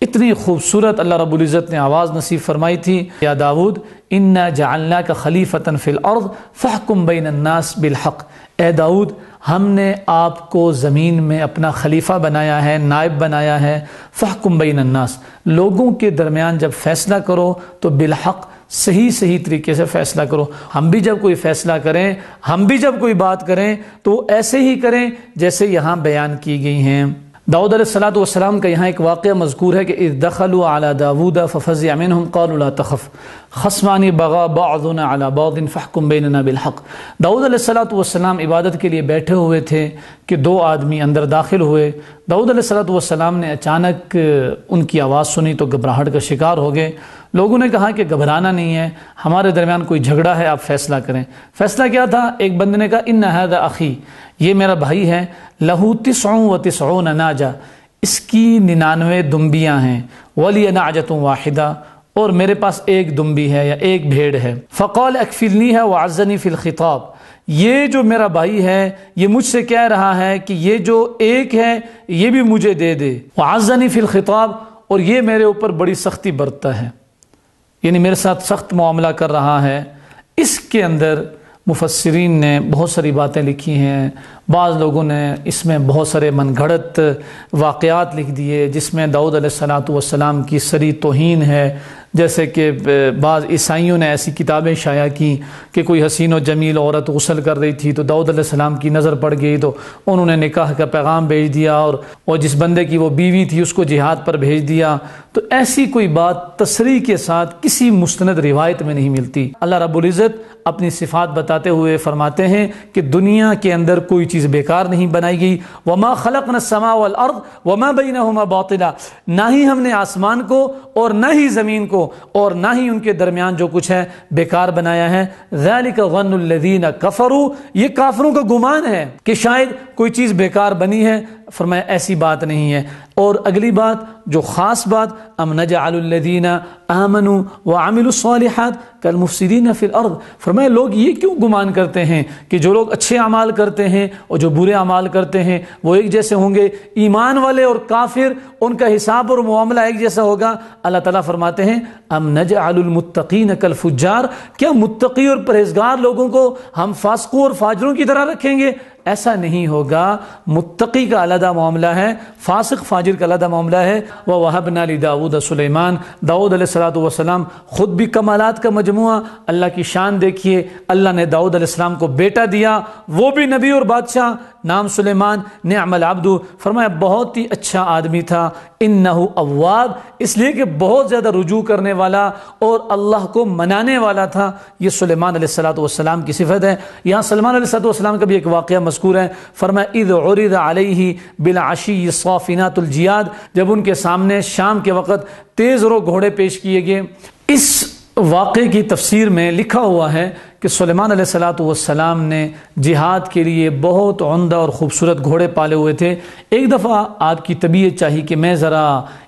اتنی خوبصورت اللہ رب العزت نے آواز نصیب فرمائی تھی، یا داؤد انا جعلناک خلیفۃ فی الارض فاحکم بین الناس بالحق، اے داؤد ہم نے آپ کو زمین میں اپنا خلیفہ بنایا ہے، نائب بنایا ہے، فاحکم بین الناس، لوگوں کے درمیان جب فیصلہ کرو تو بالحق، صحیح طریقے سے فیصلہ کرو۔ ہم بھی جب کوئی فیصلہ کریں، ہم بھی جب کوئی بات کریں تو ایسے ہی کریں جیسے یہاں بیان کی گئی ہیں۔ داؤد علیہ السلام کا یہاں ایک واقعہ مذکور ہے کہ اذ دخلوا علی داود ففزع منهم قالوا لا تخف خصمان بغى بعضنا على بعض فاحكم بيننا بالحق۔ داؤد علیہ السلام عبادت کے لیے بیٹھے ہوئے تھے کہ دو آدمی اندر داخل ہوئے۔ داؤد علیہ السلام نے اچانک ان کی آواز سنی تو گھبراہٹ کا شکار ہو گئے۔ لوگوں نے کہا کہ گھبرانا نہیں ہے، ہمارے درمیان کوئی جھگڑا ہے، آپ فیصلہ کریں۔ فیصلہ کیا تھا؟ ایک بندے نے کہا ان ھذا اخی، یہ میرا بھائی ہے، لہو 99 ناجہ، اس کی 99 دمبیاں ہیں، ولی نعجۃ واحدہ، اور میرے پاس ایک دمبی ہے یا ایک بھیڑ ہے۔ فقال اکفلنی ہے وعزنی فی الخطاب، یہ جو میرا بھائی ہے یہ مجھ سے کہہ رہا ہے کہ یہ جو ایک ہے یہ بھی مجھے دے دے، وعزنی فی الخطاب، اور یہ میرے اوپر بڑی سختی برتتا ہے، یعنی میرے ساتھ سخت معاملہ کر رہا ہے۔ اس کے اندر مفسرین نے بہت ساری باتیں لکھی ہیں، بعض لوگوں نے اس میں بہت سارے من گھڑت واقعات لکھ دیے جس میں داؤد علیہ السلام کی صریح توہین ہے، جیسے کہ بعض عیسائیوں نے ایسی کتابیں شائع کی کہ کوئی حسین و جمیل عورت غسل کر رہی تھی تو داؤد علیہ السلام کی نظر پڑ گئی تو انہوں نے نکاح کا پیغام بھیج دیا، اور جس بندے کی وہ بیوی تھی اس کو جہاد پر بھیج دیا۔ تو ایسی کوئی بات تصریح کے ساتھ کسی مستند روایت میں نہیں ملتی۔ اللہ رب العزت اپنی صفات بتاتے ہوئے فرماتے ہیں کہ دنیا کے اندر کوئی چیز بیکار نہیں بنائی گئی، وما خلقنا السماء والارض وما بینہما باطلا، نہ ہی ہم نے آسمان کو اور نہ ہی زمین کو اور نہ ہی ان کے درمیان جو کچھ ہے بیکار بنایا ہے۔ ذالک ظن الذین کفروا، یہ کافروں کا گمان ہے کہ شاید کوئی چیز بیکار بنی ہے، فرمایا ایسی بات نہیں ہے۔ اور اگلی بات جو خاص بات، ام نجعل الذین آمنوا وعملوا الصالحات کالمفسدین فی الارض، فرمایا لوگ یہ کیوں گمان کرتے ہیں کہ جو لوگ اچھے اعمال کرتے ہیں اور جو برے اعمال کرتے ہیں وہ ایک جیسے ہوں گے، ایمان والے اور کافر ان کا حساب اور معاملہ ایک جیسا ہوگا؟ اللہ تعالیٰ فرماتے ہیں ام نجعل المتقین کالفجار، کیا متقی اور پرہیزگار لوگوں کو ہم فاسقوں اور فاجروں کی طرح رکھیں گے؟ ایسا نہیں ہوگا۔ متقی کا علیحدہ معاملہ ہے، فاسق فاجر کا علیحدہ معاملہ ہے۔ وَوَهَبْنَا لِدَاوُودَ سُلَيْمَانَ، داؤد علیہ السلام خود بھی کمالات کا مجموعہ، اللہ کی شان دیکھیے، اللہ نے داؤد علیہ السلام کو بیٹا دیا، وہ بھی نبی اور بادشاہ، نام سلیمان، نعم العبد، فرمایا بہت ہی اچھا آدمی تھا، انہ اواب، اس لیے کہ بہت زیادہ رجوع کرنے والا اور اللہ کو منانے والا تھا۔ یہ سلیمان علیہ السلام کی صفت ہے۔ یہاں سلیمان علیہ السلام کا بھی ایک واقعہ مذکور ہے، فرمایا اذ عرض علیہ بالعشی الصافنات الجیاد، جب ان کے سامنے شام کے وقت تیز رو گھوڑے پیش کیے گئے۔ اس واقعے کی تفسیر میں لکھا ہوا ہے کہ سلیمان علیہ السلام نے جہاد کے لیے بہت عمدہ اور خوبصورت گھوڑے پالے ہوئے تھے۔ ایک دفعہ آپ کی طبیعت چاہی کہ میں ذرا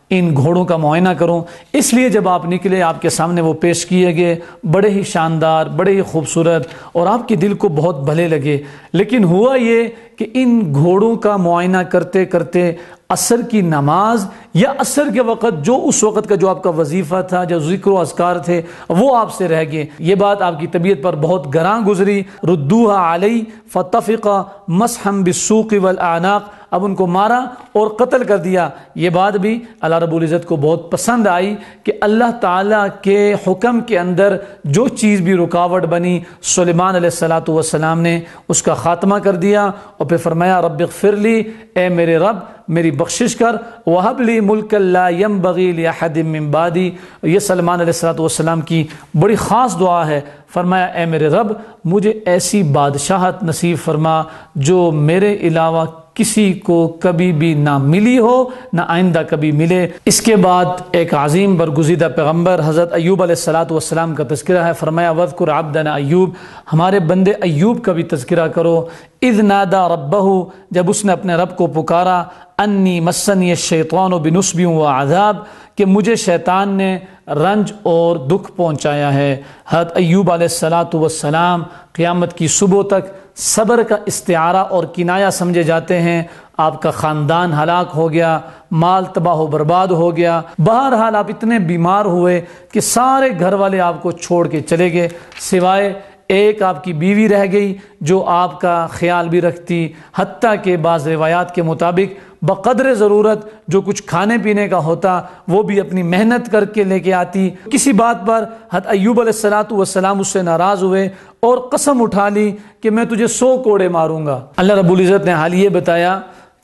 ان گھوڑوں کا معائنہ کروں، اس لیے جب آپ نکلے آپ کے سامنے وہ پیش کیے گئے، بڑے ہی شاندار، بڑے ہی خوبصورت، اور آپ کے دل کو بہت بھلے لگے۔ لیکن ہوا یہ کہ ان گھوڑوں کا معائنہ کرتے کرتے عصر کی نماز یا عصر کے وقت جو اس وقت کا جو آپ کا وظیفہ تھا، جو ذکر و اذکار تھے، وہ آپ سے رہ گئے۔ یہ بات آپ کی طبیعت پر بہت گراں گزری۔ ردوها علی فتفق مسحا بالسوق والاعناق، اب ان کو مارا اور قتل کر دیا۔ یہ بات بھی اللہ رب العزت کو بہت پسند آئی کہ اللہ تعالیٰ کے حکم کے اندر جو چیز بھی رکاوٹ بنی، سلیمان علیہ السلام نے اس کا خاتمہ کر دیا، اور پھر فرمایا رب اغفر لی، اے میرے رب میری بخشش کر، وَهَبْ لِي مُلْكًا لَا يَنبَغِي لِأَحَدٍ مِّن بَعْدِي، یہ سلیمان علیہ السلام کی بڑی خاص دعا ہے۔ فرمایا اے میرے رب مجھے ایسی بادشاہت نصیب فرما جو میرے علاوہ کسی کو کبھی بھی نہ ملی ہو، نہ آئندہ کبھی ملے۔ اس کے بعد ایک عظیم برگزیدہ پیغمبر حضرت ایوب علیہ السلام کا تذکرہ ہے۔ فرمایا وَاذْكُرْ عَبْدَنَا ایوب، ہمارے بندے ایوب کا بھی تذکرہ کرو۔ اذ نادا ربہ، جب اس نے اپنے رب کو پکارا، انی مسنی الشیطان بنصب وعذاب، کہ مجھے شیطان نے رنج اور دکھ پہنچایا ہے۔ حضرت ایوب علیہ السلام قیامت کی صبح تک صبر کا استعارہ اور کنایہ سمجھے جاتے ہیں۔ آپ کا خاندان ہلاک ہو گیا، مال تباہ و برباد ہو گیا، بہرحال آپ اتنے بیمار ہوئے کہ سارے گھر والے آپ کو چھوڑ کے چلے گئے، سوائے ایک آپ کی بیوی رہ گئی جو آپ کا خیال بھی رکھتی، حتیٰ کہ بعض روایات کے مطابق بقدر ضرورت جو کچھ کھانے پینے کا ہوتا وہ بھی اپنی محنت کر کے لے کے آتی۔ کسی بات پر حضرت ایوب علیہ السلام اس سے ناراض ہوئے اور قسم اٹھا لی کہ میں تجھے 100 کوڑے ماروں گا۔ اللہ رب العزت نے حال یہ بتایا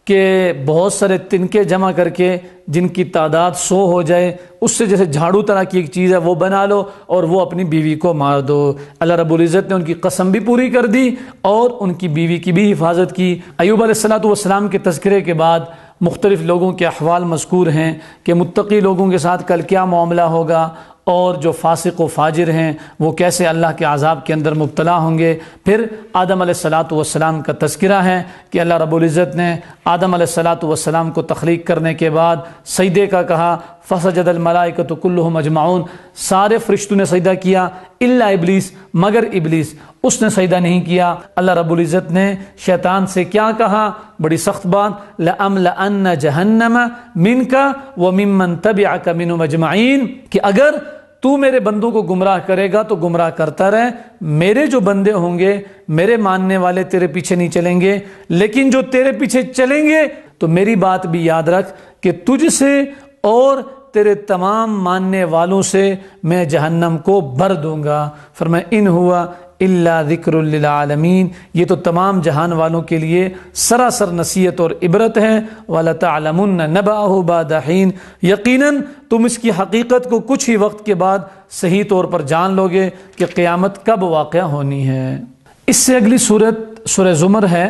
کہ بہت سارے تنکے جمع کر کے جن کی تعداد 100 ہو جائے، اس سے جیسے جھاڑو طرح کی ایک چیز ہے وہ بنا لو اور وہ اپنی بیوی کو مار دو۔ اللہ رب العزت نے ان کی قسم بھی پوری کر دی اور ان کی بیوی کی بھی حفاظت کی۔ ایوب علیہ السلام کے تذکرے کے بعد مختلف لوگوں کے احوال مذکور ہیں کہ متقی لوگوں کے ساتھ کل کیا معاملہ ہوگا، اور جو فاسق و فاجر ہیں وہ کیسے اللہ کے عذاب کے اندر مبتلا ہوں گے۔ پھر آدم علیہ السلام کا تذکرہ ہے کہ اللہ رب العزت نے آدم علیہ السلام کو تخلیق کرنے کے بعد سجدے کا کہا، فسجد الملائکۃ کلہم اجمعون، سارے فرشتوں نے سجدہ کیا الا ابلیس، مگر ابلیس، اس نے سجدہ نہیں کیا۔ اللہ رب العزت نے شیطان سے کیا کہا؟ بڑی سخت بات، لَأَمْلَأَنَّ جَهَنَّمَ مِنْكَ وَمِمَّنْ تَبِعَكَ مِنْهُمْ أَجْمَعِينَ، کہ اگر تو میرے بندوں کو گمراہ کرے گا تو گمراہ کرتا رہے، میرے جو بندے ہوں گے، میرے ماننے والے تیرے پیچھے نہیں چلیں گے، لیکن جو تیرے پیچھے چلیں گے تو میری بات بھی یاد رکھ کہ تجھ سے اور تیرے تمام ماننے والوں سے میں جہنم کو بھر دوں گا۔ فرمایا ان ہوا الا ذکر للعالمین، یہ تو تمام جہان والوں کے لیے سراسر نصیحت اور عبرت ہے۔ وَلَتَعْلَمُنَّ نَبَأَهُ بَعْدَ حِينٍ، یقیناً تم اس کی حقیقت کو کچھ ہی وقت کے بعد صحیح طور پر جان لو گے کہ قیامت کب واقع ہونی ہے۔ اس سے اگلی صورت سورہ زمر ہے،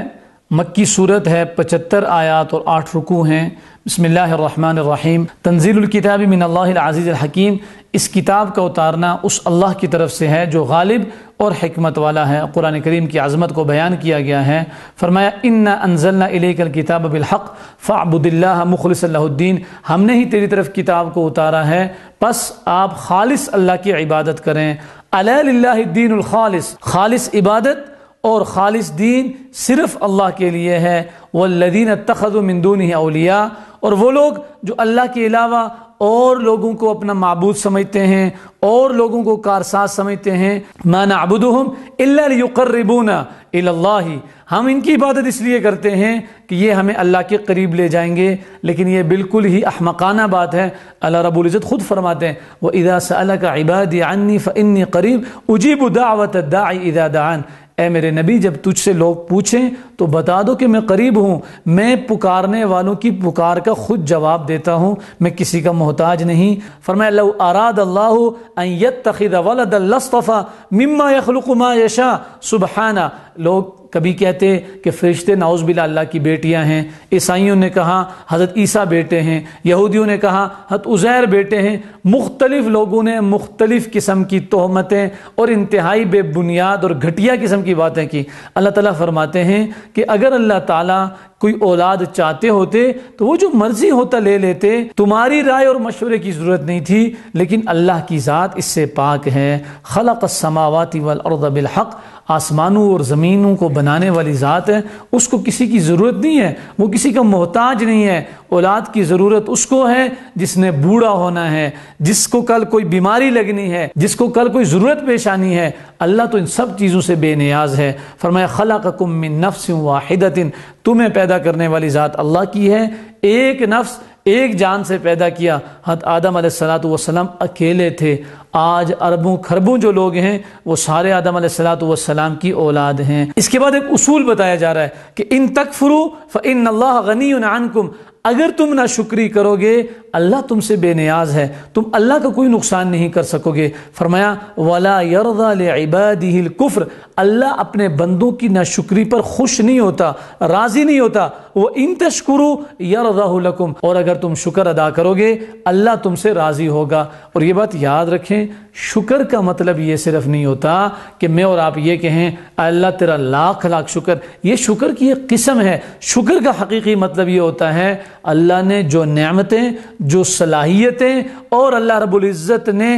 مکی صورت ہے، 75 آیات اور 8 رکوع ہیں۔ بسم اللہ الرحمن الرحیم۔ تنزیل الکتاب من اللہ العزیز الحکیم، اس کتاب کا اتارنا اس اللہ کی طرف سے ہے جو غالب اور حکمت والا ہے۔ قرآن کریم کی عظمت کو بیان کیا گیا ہے۔ فرمایا انا انزلنا الیک الکتاب بالحق فاعبد اللہ مخلصا لہ الدین، ہم نے ہی تیری طرف کتاب کو اتارا ہے، پس آپ خالص اللہ کی عبادت کریں۔ الا للہ الدین الخالص، خالص عبادت اور خالص دین صرف اللہ کے لیے ہے۔ والذین اتخذوا من دونہ اولیاء، اور وہ لوگ جو اللہ کے علاوہ اور لوگوں کو اپنا معبود سمجھتے ہیں اور لوگوں کو کارساز سمجھتے ہیں، ما نعبدہم الا لیقربونا الی اللہ، ہم ان کی عبادت اس لیے کرتے ہیں کہ یہ ہمیں اللہ کے قریب لے جائیں گے، لیکن یہ بالکل ہی احمقانہ بات ہے۔ اللہ رب العزت خود فرماتے ہیں وَإِذَا سَأَلَكَ عِبَادِي عَنِّي فَإِنِّي قَرِيبٌ أُجِيبُ دَعْوَةَ الدَّاعِ إِذَا دَعَانِ، اے میرے نبی جب تجھ سے لوگ پوچھیں تو بتا دو کہ میں قریب ہوں، میں پکارنے والوں کی پکار کا خود جواب دیتا ہوں، میں کسی کا محتاج نہیں۔ فرمایا لو اراد اللہ ان یتخذ ولدا لاصطفى مما يخلق ما یشاء سبحانہ، لوگ کبھی کہتے کہ فرشتے نعوذ باللہ اللہ کی بیٹیاں ہیں، عیسائیوں نے کہا حضرت عیسیٰ بیٹے ہیں، یہودیوں نے کہا حضرت عزیر بیٹے ہیں، مختلف لوگوں نے مختلف قسم کی تہمتیں اور انتہائی بے بنیاد اور گھٹیا قسم کی باتیں کی۔ اللہ تعالیٰ فرماتے ہیں کہ اگر اللہ تعالیٰ کوئی اولاد چاہتے ہوتے تو وہ جو مرضی ہوتا لے لیتے، تمہاری رائے اور مشورے کی ضرورت نہیں تھی، لیکن اللہ کی ذات اس سے پاک ہے۔ خلق السماوات والارض بالحق، آسمانوں اور زمینوں کو بنانے والی ذات ہے، اس کو کسی کی ضرورت نہیں ہے، وہ کسی کا محتاج نہیں ہے۔ اولاد کی ضرورت اس کو ہے جس نے بوڑھا ہونا ہے، جس کو کل کوئی بیماری لگنی ہے، جس کو کل کوئی ضرورت پیش آنی ہے۔ اللہ تو ان سب چیزوں سے بے نیاز ہے۔ فرمایا خلقکم من نفس واحدۃ، تمہیں پیدا کرنے والی ذات اللہ کی ہے، ایک نفس ایک جان سے پیدا کیا۔ حضرت آدم علیہ السلام اکیلے تھے، آج اربوں خربوں جو لوگ ہیں وہ سارے آدم علیہ السلام کی اولاد ہیں۔ اس کے بعد ایک اصول بتایا جا رہا ہے کہ ان تکفروا فإن اللہ غنی عنکم، اگر تم ناشکری کرو گے اللہ تم سے بے نیاز ہے، تم اللہ کا کوئی نقصان نہیں کر سکو گے۔ فرمایا وَلَا يَرْضَى لِعِبَادِهِ الْكُفْرِ، اللہ اپنے بندوں کی ناشکری پر خوش نہیں ہوتا، راضی نہیں ہوتا۔ وَإِن تَشْكُرُوا يَرْضَهُ لَكُمْ، اور اگر تم شکر ادا کرو گے اللہ تم سے راضی ہوگا۔ اور یہ بات یاد رکھیں، شکر کا مطلب یہ صرف نہیں ہوتا کہ میں اور آپ یہ کہیں اللہ تیرا لاکھ لاکھ شکر، یہ شکر کی ایک قسم ہے۔ شکر کا حقیقی مطلب یہ ہوتا ہے اللہ نے جو نعمتیں، جو صلاحیتیں اور اللہ رب العزت نے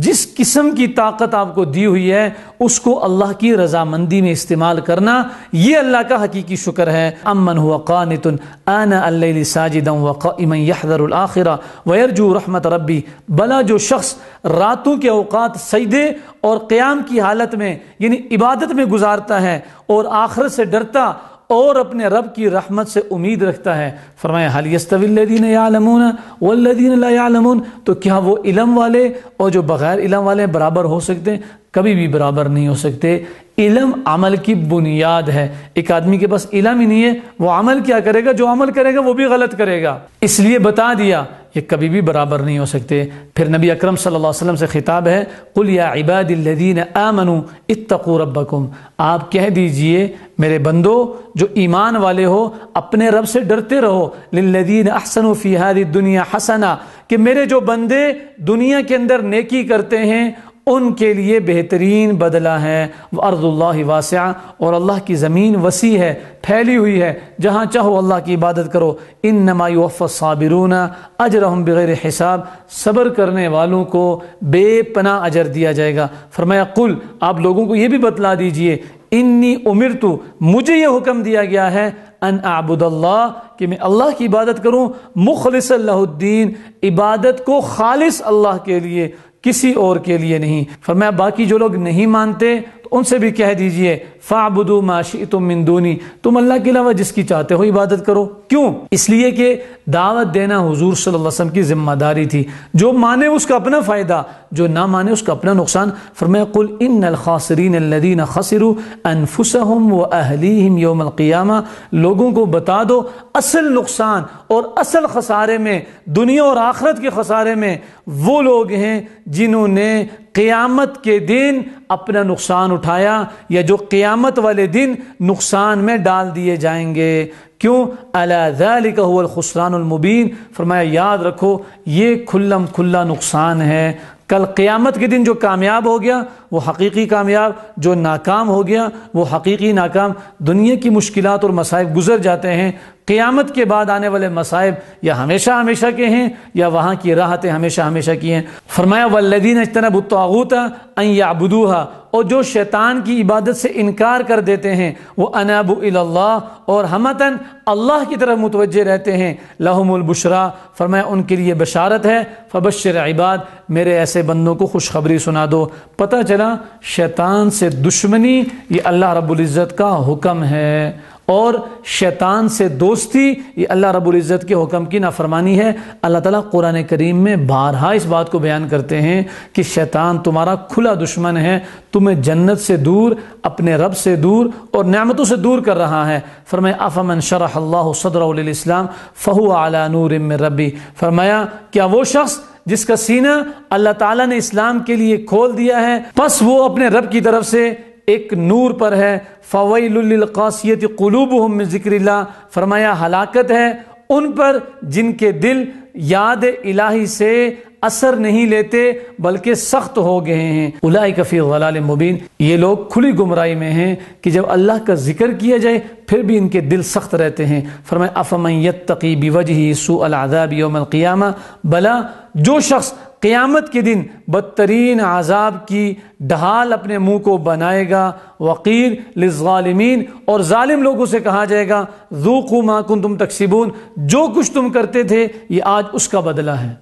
جس قسم کی طاقت آپ کو دی ہوئی ہے اس کو اللہ کی رضامندی میں استعمال کرنا، یہ اللہ کا حقیقی شکر ہے۔ امن هو قانت آناء اللیل ساجدا وقائما یحذر الآخرہ ویرجو رحمت ربی، بلا جو شخص راتوں کے اوقات سجدے اور قیام کی حالت میں یعنی عبادت میں گزارتا ہے اور آخرت سے ڈرتا اور اپنے رب کی رحمت سے امید رکھتا ہے۔ فرمایا هل يستوي الذين يعلمون والذين لا يعلمون، تو کیا وہ علم والے اور جو بغیر علم والے برابر ہو سکتے ہیں؟ کبھی بھی برابر نہیں ہو سکتے۔ علم عمل کی بنیاد ہے، ایک آدمی کے پاس علم ہی نہیں ہے وہ عمل کیا کرے گا؟ جو عمل کرے گا وہ بھی غلط کرے گا، اس لیے بتا دیا یہ کبھی بھی برابر نہیں ہو سکتے۔ پھر نبی اکرم صلی اللہ علیہ وسلم سے خطاب ہے قل یا عبادی الذین آمنوا اتقوا ربکم، آپ کہہ دیجئے میرے بندو جو ایمان والے ہو اپنے رب سے ڈرتے رہو، للذین احسنوا فی هذه الدنیا حسنہ، کہ میرے جو بندے دنیا کے اندر نیکی کرتے ہیں ان کے لیے بہترین بدلہ ہے۔ وارض اللہ واسعہ، اور اللہ کی زمین وسیع ہے، پھیلی ہوئی ہے، جہاں چاہو اللہ کی عبادت کرو۔ انما یوفی الصابرون اجرہم بغیر حساب، صبر کرنے والوں کو بے پناہ اجر دیا جائے گا۔ فرمایا قل، آپ لوگوں کو یہ بھی بتلا دیجئے، انی امرتو، مجھے یہ حکم دیا گیا ہے، ان اعبد اللہ، کہ میں اللہ کی عبادت کروں، مخلصا لہ الدین، عبادت کو خالص اللہ کے لیے، کسی اور کے لیے نہیں۔ فرمایا باقی جو لوگ نہیں مانتے تو ان سے بھی کہہ دیجئے فاعبدوا ما شئتم من دونی، تم اللہ کے علاوہ جس کی چاہتے ہو عبادت کرو۔ کیوں؟ اس لیے کہ دعوت دینا حضور صلی اللہ علیہ وسلم کی ذمہ داری تھی، جو مانے اس کا اپنا فائدہ، جو نہ مانے اس کا اپنا نقصان۔ فرمایا قل ان الخاسرین الذین خسروا انفسهم واہلیہم یوم القیامہ، لوگوں کو بتا دو اصل نقصان اور اصل خسارے میں، دنیا اور آخرت کے خسارے میں وہ لوگ ہیں جنہوں نے قیامت کے دن اپنا نقصان اٹھایا، یا جو قیامت والے دن نقصان میں ڈال دیے جائیں گے۔ کیوں؟ الا ذلک هو الخسران المبین، فرمایا یاد رکھو یہ کھلم کھلا نقصان ہے۔ کل قیامت کے دن جو کامیاب ہو گیا وہ حقیقی کامیاب، جو ناکام ہو گیا وہ حقیقی ناکام۔ دنیا کی مشکلات اور مصائب گزر جاتے ہیں، قیامت کے بعد آنے والے مصائب یا ہمیشہ ہمیشہ کے ہیں یا وہاں کی راحتیں ہمیشہ ہمیشہ کی ہیں۔ فرمایا والذین اجتنبوا الطاغوت ان یعبدوها، اور جو شیطان کی عبادت سے انکار کر دیتے ہیں، وہ انابوا الی اللہ، اور ہمتاً اللہ کی طرف متوجہ رہتے ہیں، لہم البشرا، فرمایا ان کے لیے بشارت ہے، فبشر عباد، میرے ایسے بندوں کو خوشخبری سنا دو۔ پتہ چلا شیطان سے دشمنی یہ اللہ رب العزت کا حکم ہے، اور شیطان سے دوستی یہ اللہ رب العزت کے حکم کی نافرمانی ہے۔ اللہ تعالیٰ قرآن کریم میں بارہا اس بات کو بیان کرتے ہیں کہ شیطان تمہارا کھلا دشمن ہے، تمہیں جنت سے دور، اپنے رب سے دور اور نعمتوں سے دور کر رہا ہے۔ فرمایا افمن شرح اللہ صدرہ للاسلام فہو علی نور من ربی، فرمایا کیا وہ شخص جس کا سینہ اللہ تعالیٰ نے اسلام کے لیے کھول دیا ہے، پس وہ اپنے رب کی طرف سے ایک نور پر ہے۔ فویل للقاسیۃ قلوبہم من ذکر اللہ، فرمایا ہلاکت ہے ان پر جن کے دل یاد الہی سے اثر نہیں لیتے بلکہ سخت ہو گئے ہیں۔ اولئک فی ضلال مبین، یہ لوگ کھلی گمراہی میں ہیں کہ جب اللہ کا ذکر کیا جائے پھر بھی ان کے دل سخت رہتے ہیں۔ فرمایا افمن یتقی بوجہہ سوء العذاب یوم القیامہ، بلا جو شخص قیامت کے دن بدترین عذاب کی ڈھال اپنے منہ کو بنائے گا، وقیل للظالمین، اور ظالم لوگوں سے کہا جائے گا ذوقوا ما کنتم تکسبون، جو کچھ تم کرتے تھے یہ آج اس کا بدلہ ہے۔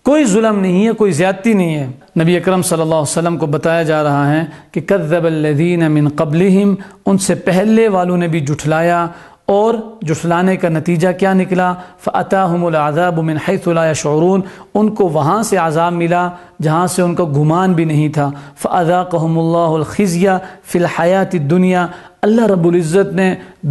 کوئی ظلم نہیں ہے، کوئی زیادتی نہیں ہے۔ نبی اکرم صلی اللہ علیہ وسلم کو بتایا جا رہا ہے کہ کذب الذین من قبلہم، ان سے پہلے والوں نے بھی جھٹلایا، اور جھٹلانے کا نتیجہ کیا نکلا؟ فَأَتَاهُمُ الْعَذَابُ مِنْ حَيْثُ لَا يَشْعُرُونَ، ان کو وہاں سے عذاب ملا جہاں سے ان کا گمان بھی نہیں تھا۔ فَأَذَاقَهُمُ اللَّهُ الْخِزْيَ فِي الْحَيَاةِ الدُّنْيَا، اللہ رب العزت نے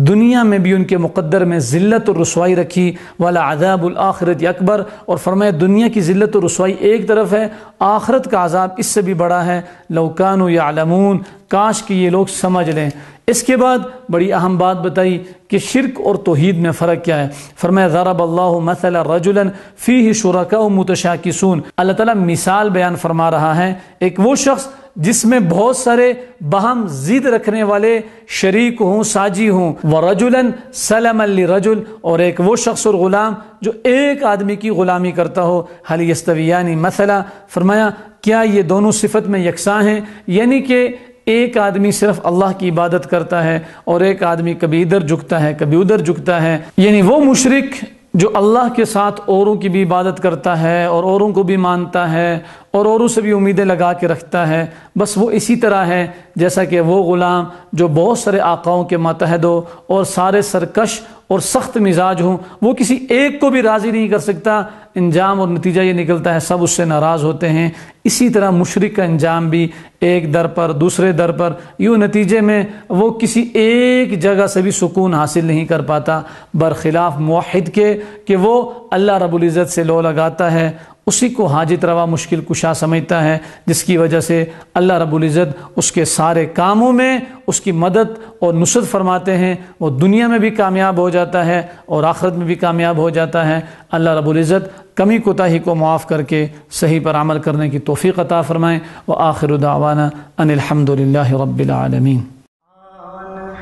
دنیا میں بھی ان کے مقدر میں ذلت اور رسوائی رکھی۔ وَلَعَذَابُ الْآخِرَةِ أَكْبَرُ، اور فرمایا دنیا کی ذلت اور رسوائی ایک طرف ہے، آخرت کا عذاب اس سے بھی بڑا ہے۔ لَوْ كَانُوا يَعْلَمُونَ، کاش کہ یہ لوگ سمجھ لیں۔ اس کے بعد بڑی اہم بات بتائی کہ شرک اور توحید میں فرق کیا ہے۔ فرمایا ضرب اللہ مثلا رجلا فیہ شرکاء متشاکسون، اللہ تعالیٰ مثال بیان فرما رہا ہے ایک وہ شخص جس میں بہت سارے باہم ضد رکھنے والے شریک ہوں، ساجی ہوں، ورجلا سلما لرجل، اور ایک وہ شخص اور غلام جو ایک آدمی کی غلامی کرتا ہو۔ هل یستویان مثلا، فرمایا کیا یہ دونوں صفت میں یکساں ہیں؟ یعنی کہ ایک آدمی صرف اللہ کی عبادت کرتا ہے اور ایک آدمی کبھی ادھر جھکتا ہے کبھی ادھر جھکتا ہے، یعنی وہ مشرک جو اللہ کے ساتھ اوروں کی بھی عبادت کرتا ہے اور اوروں کو بھی مانتا ہے اور اوروں سے بھی امیدیں لگا کے رکھتا ہے، بس وہ اسی طرح ہے جیسا کہ وہ غلام جو بہت سارے آقاؤں کے ماتحت ہو اور سارے سرکش اور سخت مزاج ہوں، وہ کسی ایک کو بھی راضی نہیں کر سکتا، انجام اور نتیجہ یہ نکلتا ہے سب اس سے ناراض ہوتے ہیں۔ اسی طرح مشرک کا انجام بھی ایک در پر دوسرے در پر، یوں نتیجے میں وہ کسی ایک جگہ سے بھی سکون حاصل نہیں کر پاتا، برخلاف موحد کے کہ وہ اللہ رب العزت سے لو لگاتا ہے، اسی کو حاجت روا مشکل کشا سمجھتا ہے، جس کی وجہ سے اللہ رب العزت اس کے سارے کاموں میں اس کی مدد اور نصرت فرماتے ہیں، وہ دنیا میں بھی کامیاب ہو جاتا ہے اور آخرت میں بھی کامیاب ہو جاتا ہے۔ اللہ رب العزت کمی کوتاہی کو معاف کر کے صحیح پر عمل کرنے کی توفیق عطا فرمائیں۔ وآخر دعوانا ان الحمد للہ رب العالمین۔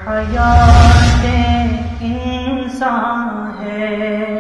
حیات انسان ہے